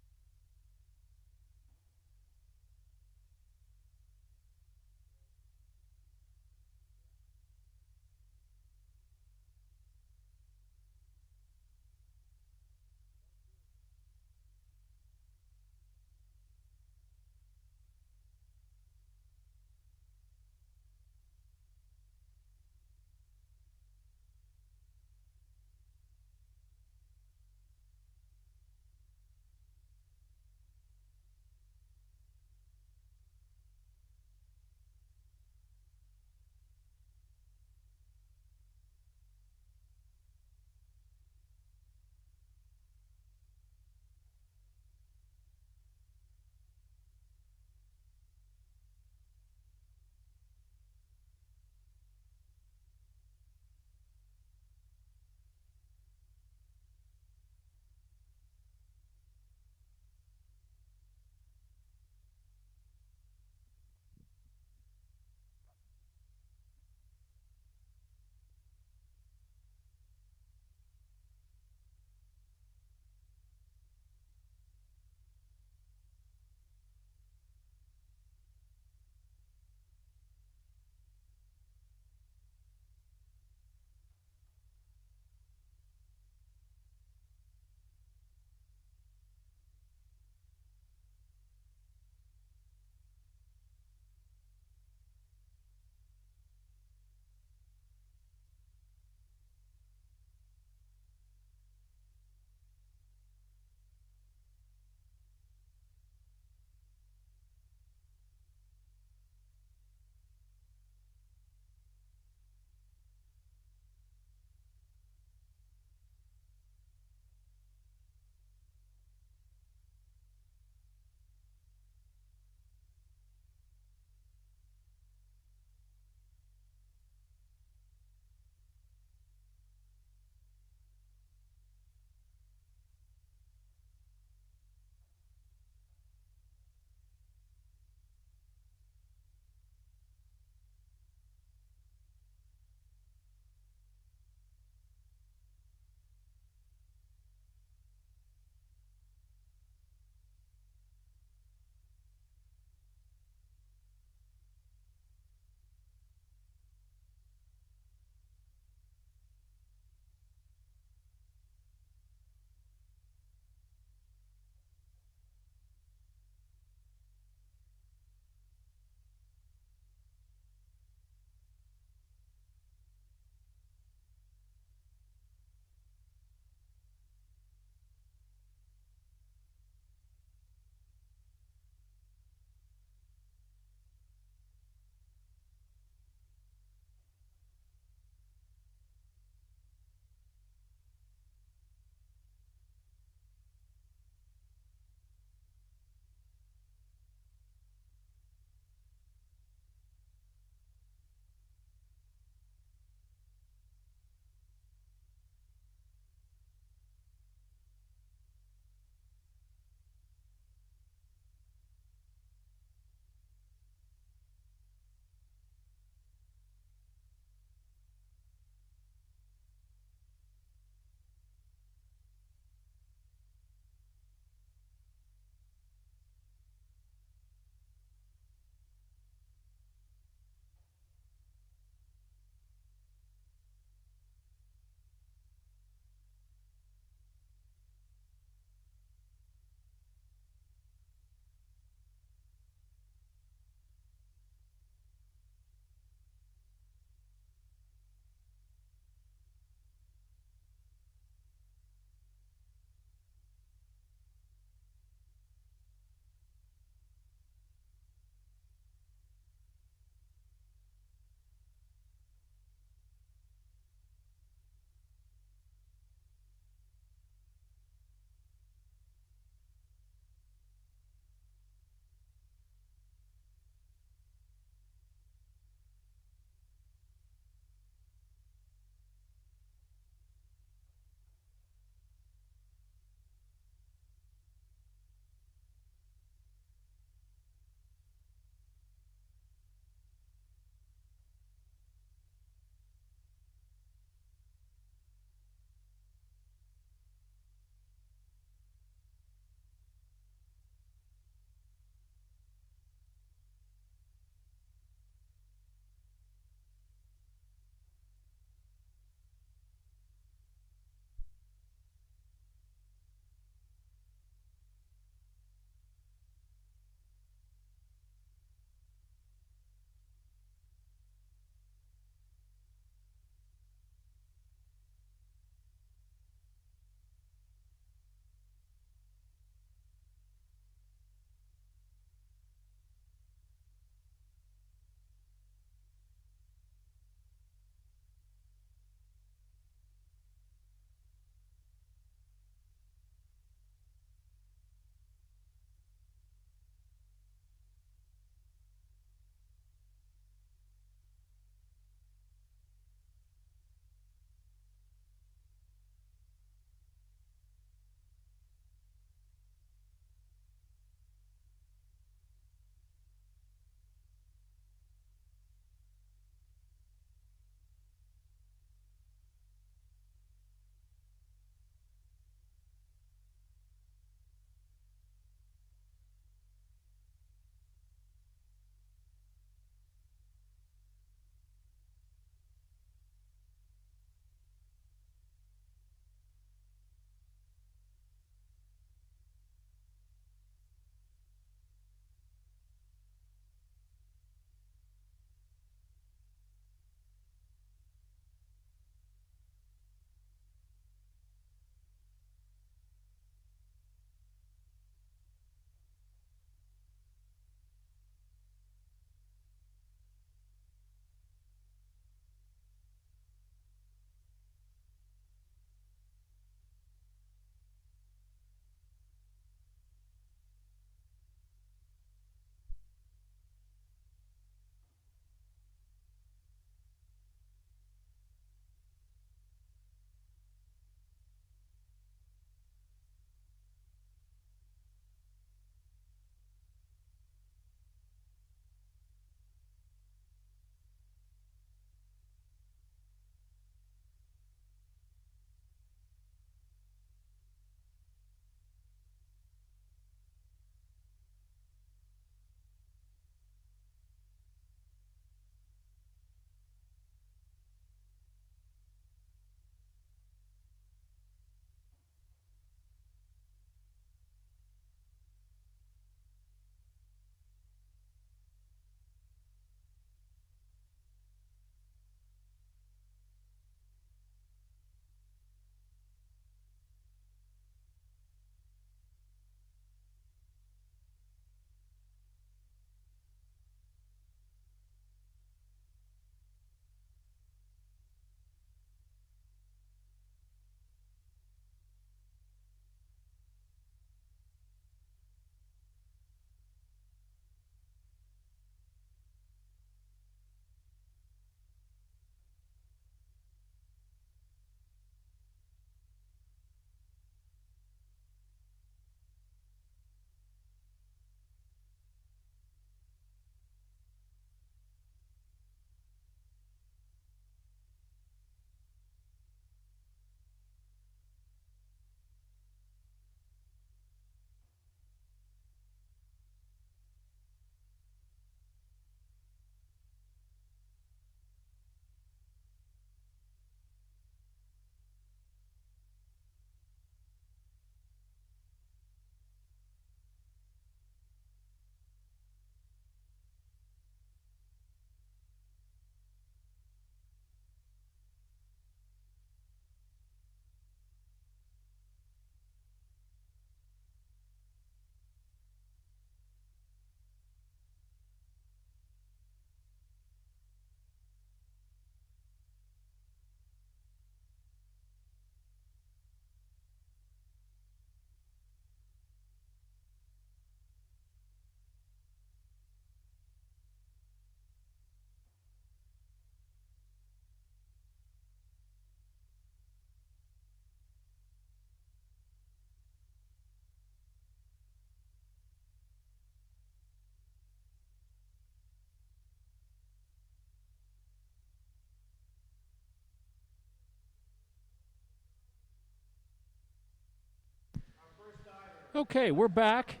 Okay, we're back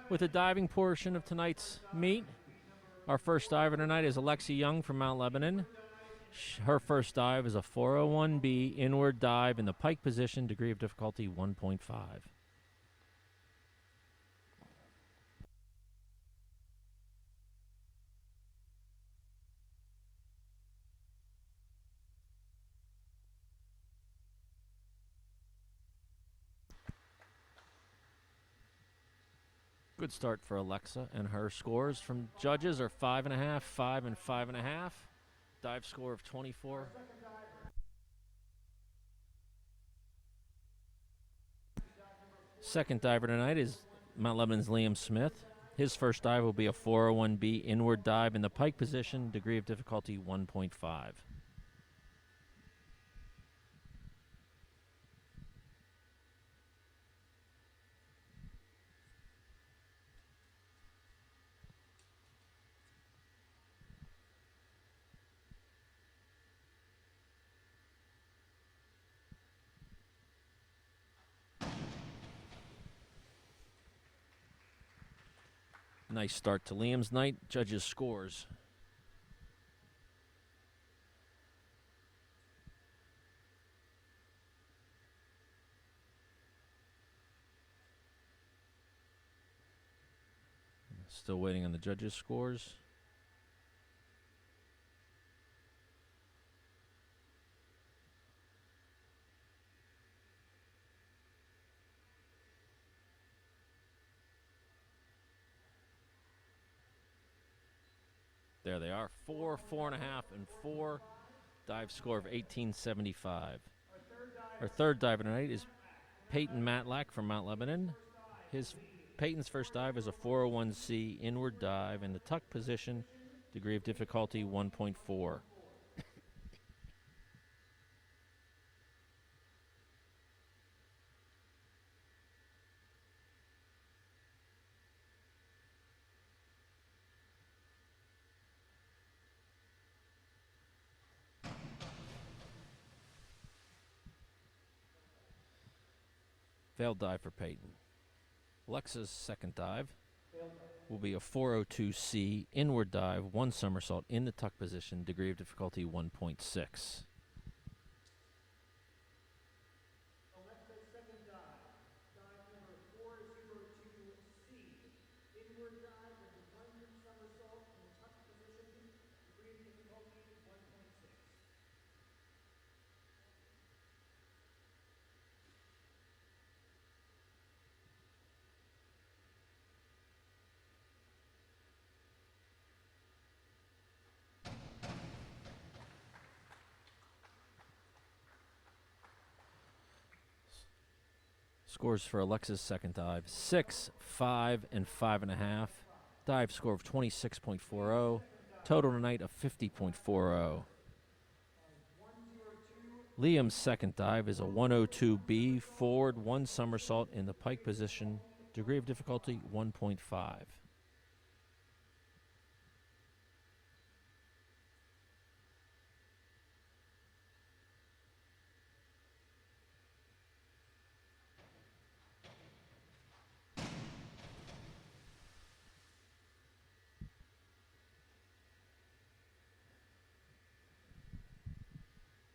with the diving portion of tonight's meet. Our first diver tonight is Alexi Young from Mount Lebanon. Her first dive is a 401B inward dive in the pike position, degree of difficulty 1.5. Good start for Alexa, and her scores from judges are 5.5, 5, and 5.5. Dive score of 24. Second diver tonight is Mount Lebanon's Liam Smith. His first dive will be a 401B inward dive in the pike position, degree of difficulty 1.5. Nice start to Liam's night. Judges' scores. Still waiting on the judges' scores. There they are, 4, 4.5, and 4. Dive score of 1875. Our third diver tonight is Peyton Matlock from Mount Lebanon. Peyton's first dive is a 401C inward dive in the tuck position, degree of difficulty 1.4. Failed dive for Peyton. Alexa's second dive will be a 402C inward dive, 1 somersault in the tuck position, degree of difficulty 1.6. Alexa's second dive, dive number 402C, inward dive with 1 somersault in the tuck position, degree of difficulty 1.6. Scores for Alexa's second dive, 6, 5, and 5.5. Dive score of 26.40. Total tonight of 50.40. Liam's second dive is a 102B forward, 1 somersault in the pike position, degree of difficulty 1.5.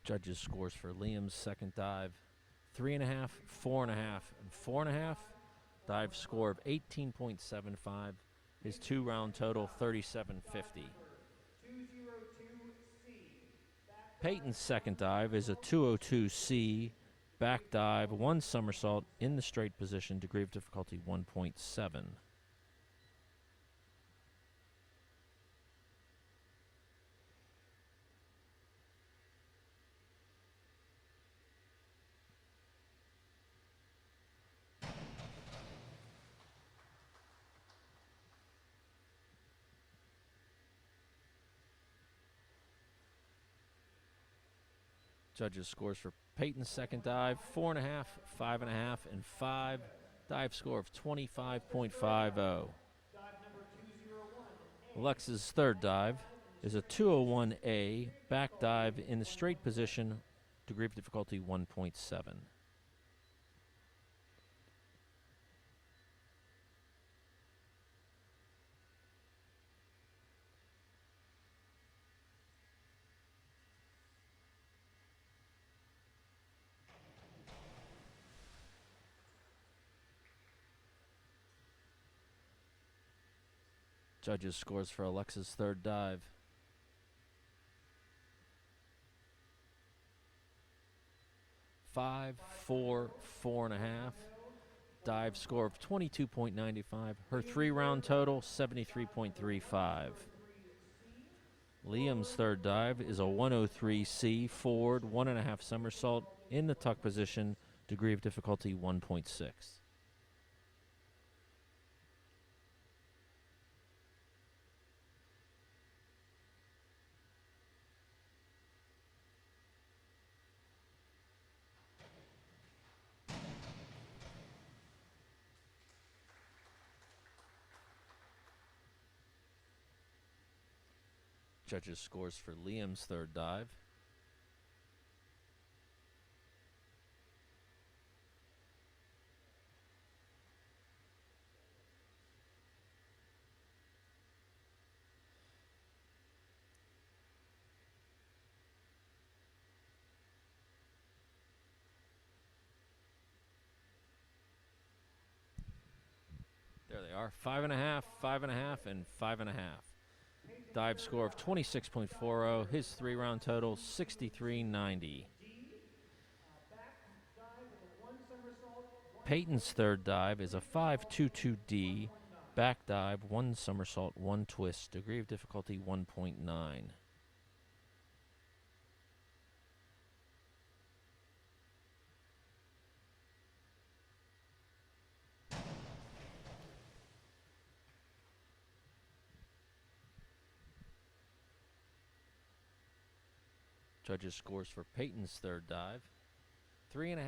Judges' scores for Liam's second dive, 3.5, 4.5, and 4.5. Dive score of 18.75. His 2-round total, 37.50. Peyton's second dive is a 202C back dive, 1 somersault in the straight position, degree of difficulty 1.7. Judges' scores for Peyton's second dive, 4.5, 5.5, and 5. Dive score of 25.50. Alexa's third dive is a 201A back dive in the straight position, degree of difficulty 1.7. Judges' scores for Alexa's third dive. Five, 4, 4.5. Dive score of 22.95. Her 3-round total, 73.35. Liam's third dive is a 103C forward, 1.5 somersault in the tuck position, degree of difficulty 1.6. Judges' scores for Liam's third dive. There they are, 5.5, 5.5, and 5.5. Dive score of 26.40. His 3-round total, 63.90. Peyton's third dive is a 5.22D. Back dive, 1 somersault, 1 twist. Degree of difficulty 1.9. Judges' scores for Peyton's third dive. 3.5,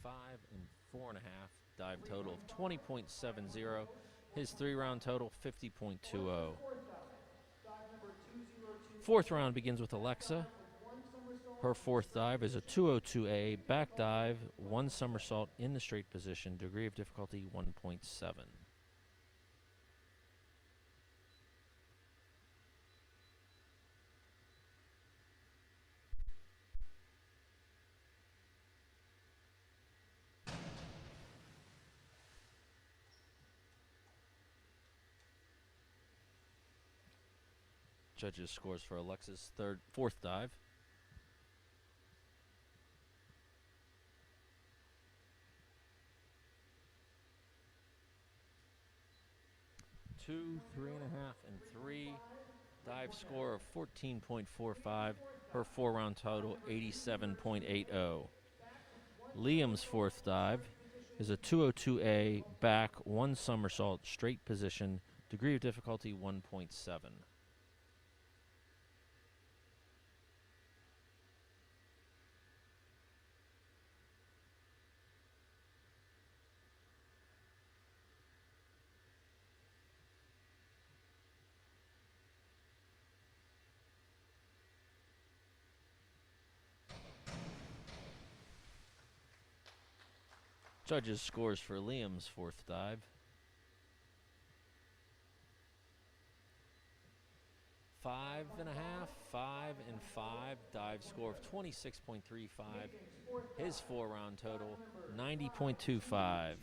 5, and 4.5. Dive total of 20.70. His 3-round total, 50.20. Fourth round begins with Alexa. Her fourth dive is a 202A back dive, 1 somersault in the straight position. Degree of difficulty 1.7. Judges' scores for Alexa's fourth dive. 2, 3.5, and 3. Dive score of 14.45. Her 4-round total, 87.80. Liam's fourth dive is a 202A back, 1 somersault, straight position. Degree of difficulty 1.7. Judges' scores for Liam's fourth dive. 5.5, 5, and 5. Dive score of 26.35. His 4-round total, 90.25. Back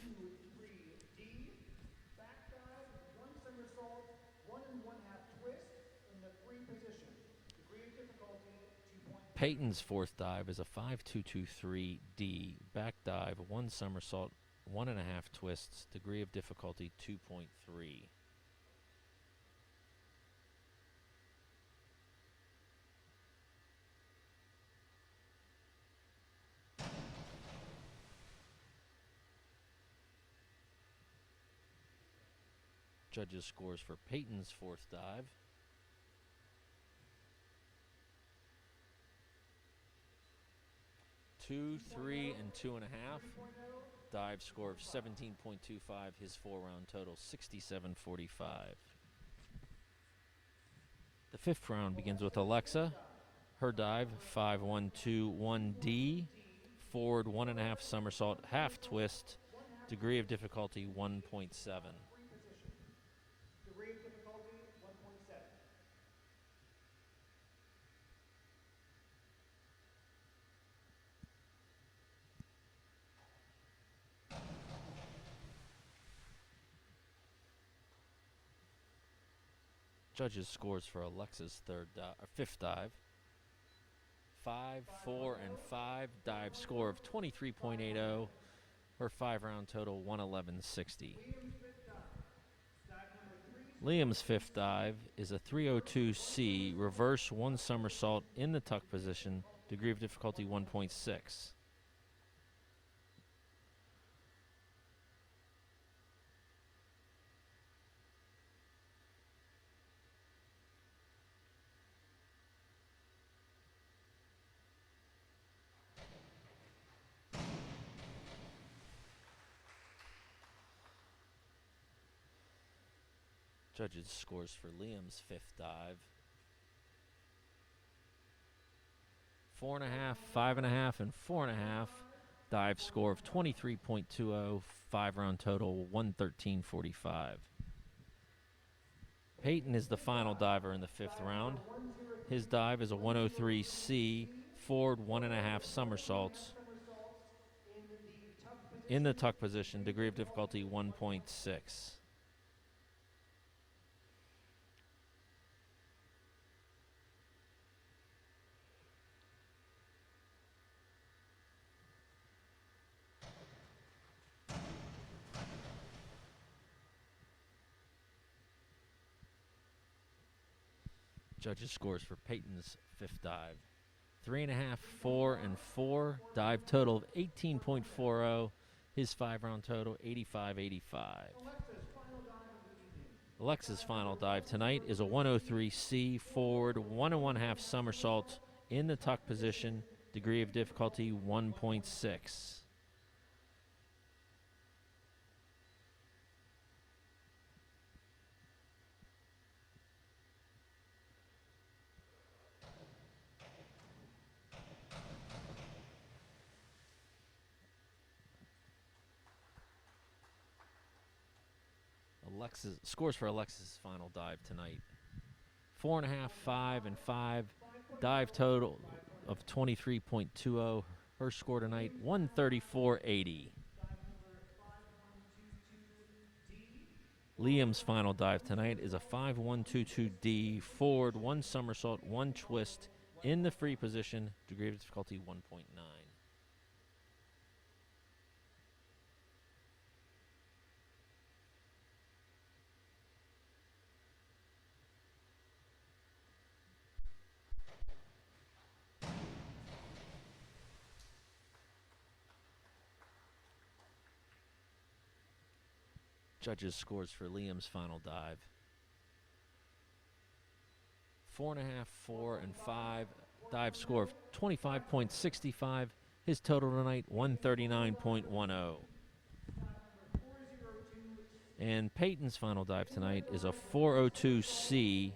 dive, 1 somersault, 1 1/2 twist in the 3 position. Degree of difficulty 2.5. Peyton's fourth dive is a 5.223D. Back dive, 1 somersault, 1.5 twists. Degree of difficulty 2.3. Judges' scores for Peyton's fourth dive. 2, 3, and 2.5. Dive score of 17.25. His 4-round total, 67.45. The 5th round begins with Alexa. Her dive, 5.121D. Forward, 1.5 somersault, half twist. Degree of difficulty, 1.7. Degree of difficulty 1.7. Judges scores for Alexa's fifth dive. 5, 4, and 5. Dive score of 23.80. Her 5-round total 111.60. Liam's fifth dive is a 302C reverse one somersault in the tuck position. Degree of difficulty 1.6. Judges scores for Liam's fifth dive. 4.5, 5.5, and 4.5. Dive score of 23.20. 5-round total 113.45. Peyton is the final diver in the fifth round. His dive is a 103C forward 1.5 somersaults in the tuck position. Degree of difficulty 1.6. Judges scores for Peyton's fifth dive. 3.5, 4, and 4. Dive total of 18.40. His 5-round total 85.85. Alexa's final dive tonight is a 103C forward 1.5 somersault in the tuck position. Degree of difficulty 1.6. Scores for Alexa's final dive tonight. 4.5, 5, and 5. Dive total of 23.20. Her score tonight 134.80. Liam's final dive tonight is a 5.122D forward 1 somersault 1 twist in the free position. Degree of difficulty 1.9. Judges scores for Liam's final dive. 4.5, 4, and 5. Dive score of 25.65. His total tonight 139.10. And Peyton's final dive tonight is a 402C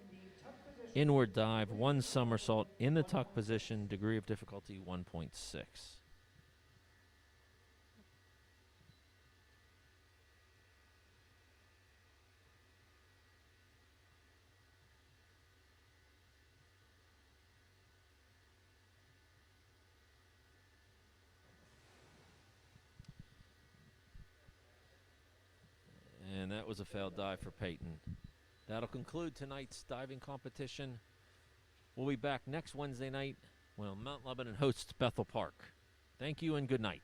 inward dive, 1 somersault in the tuck position. Degree of difficulty 1.6. And that was a failed dive for Peyton. That'll conclude tonight's diving competition. We'll be back next Wednesday night when Mount Lebanon hosts Bethel Park. Thank you and good night.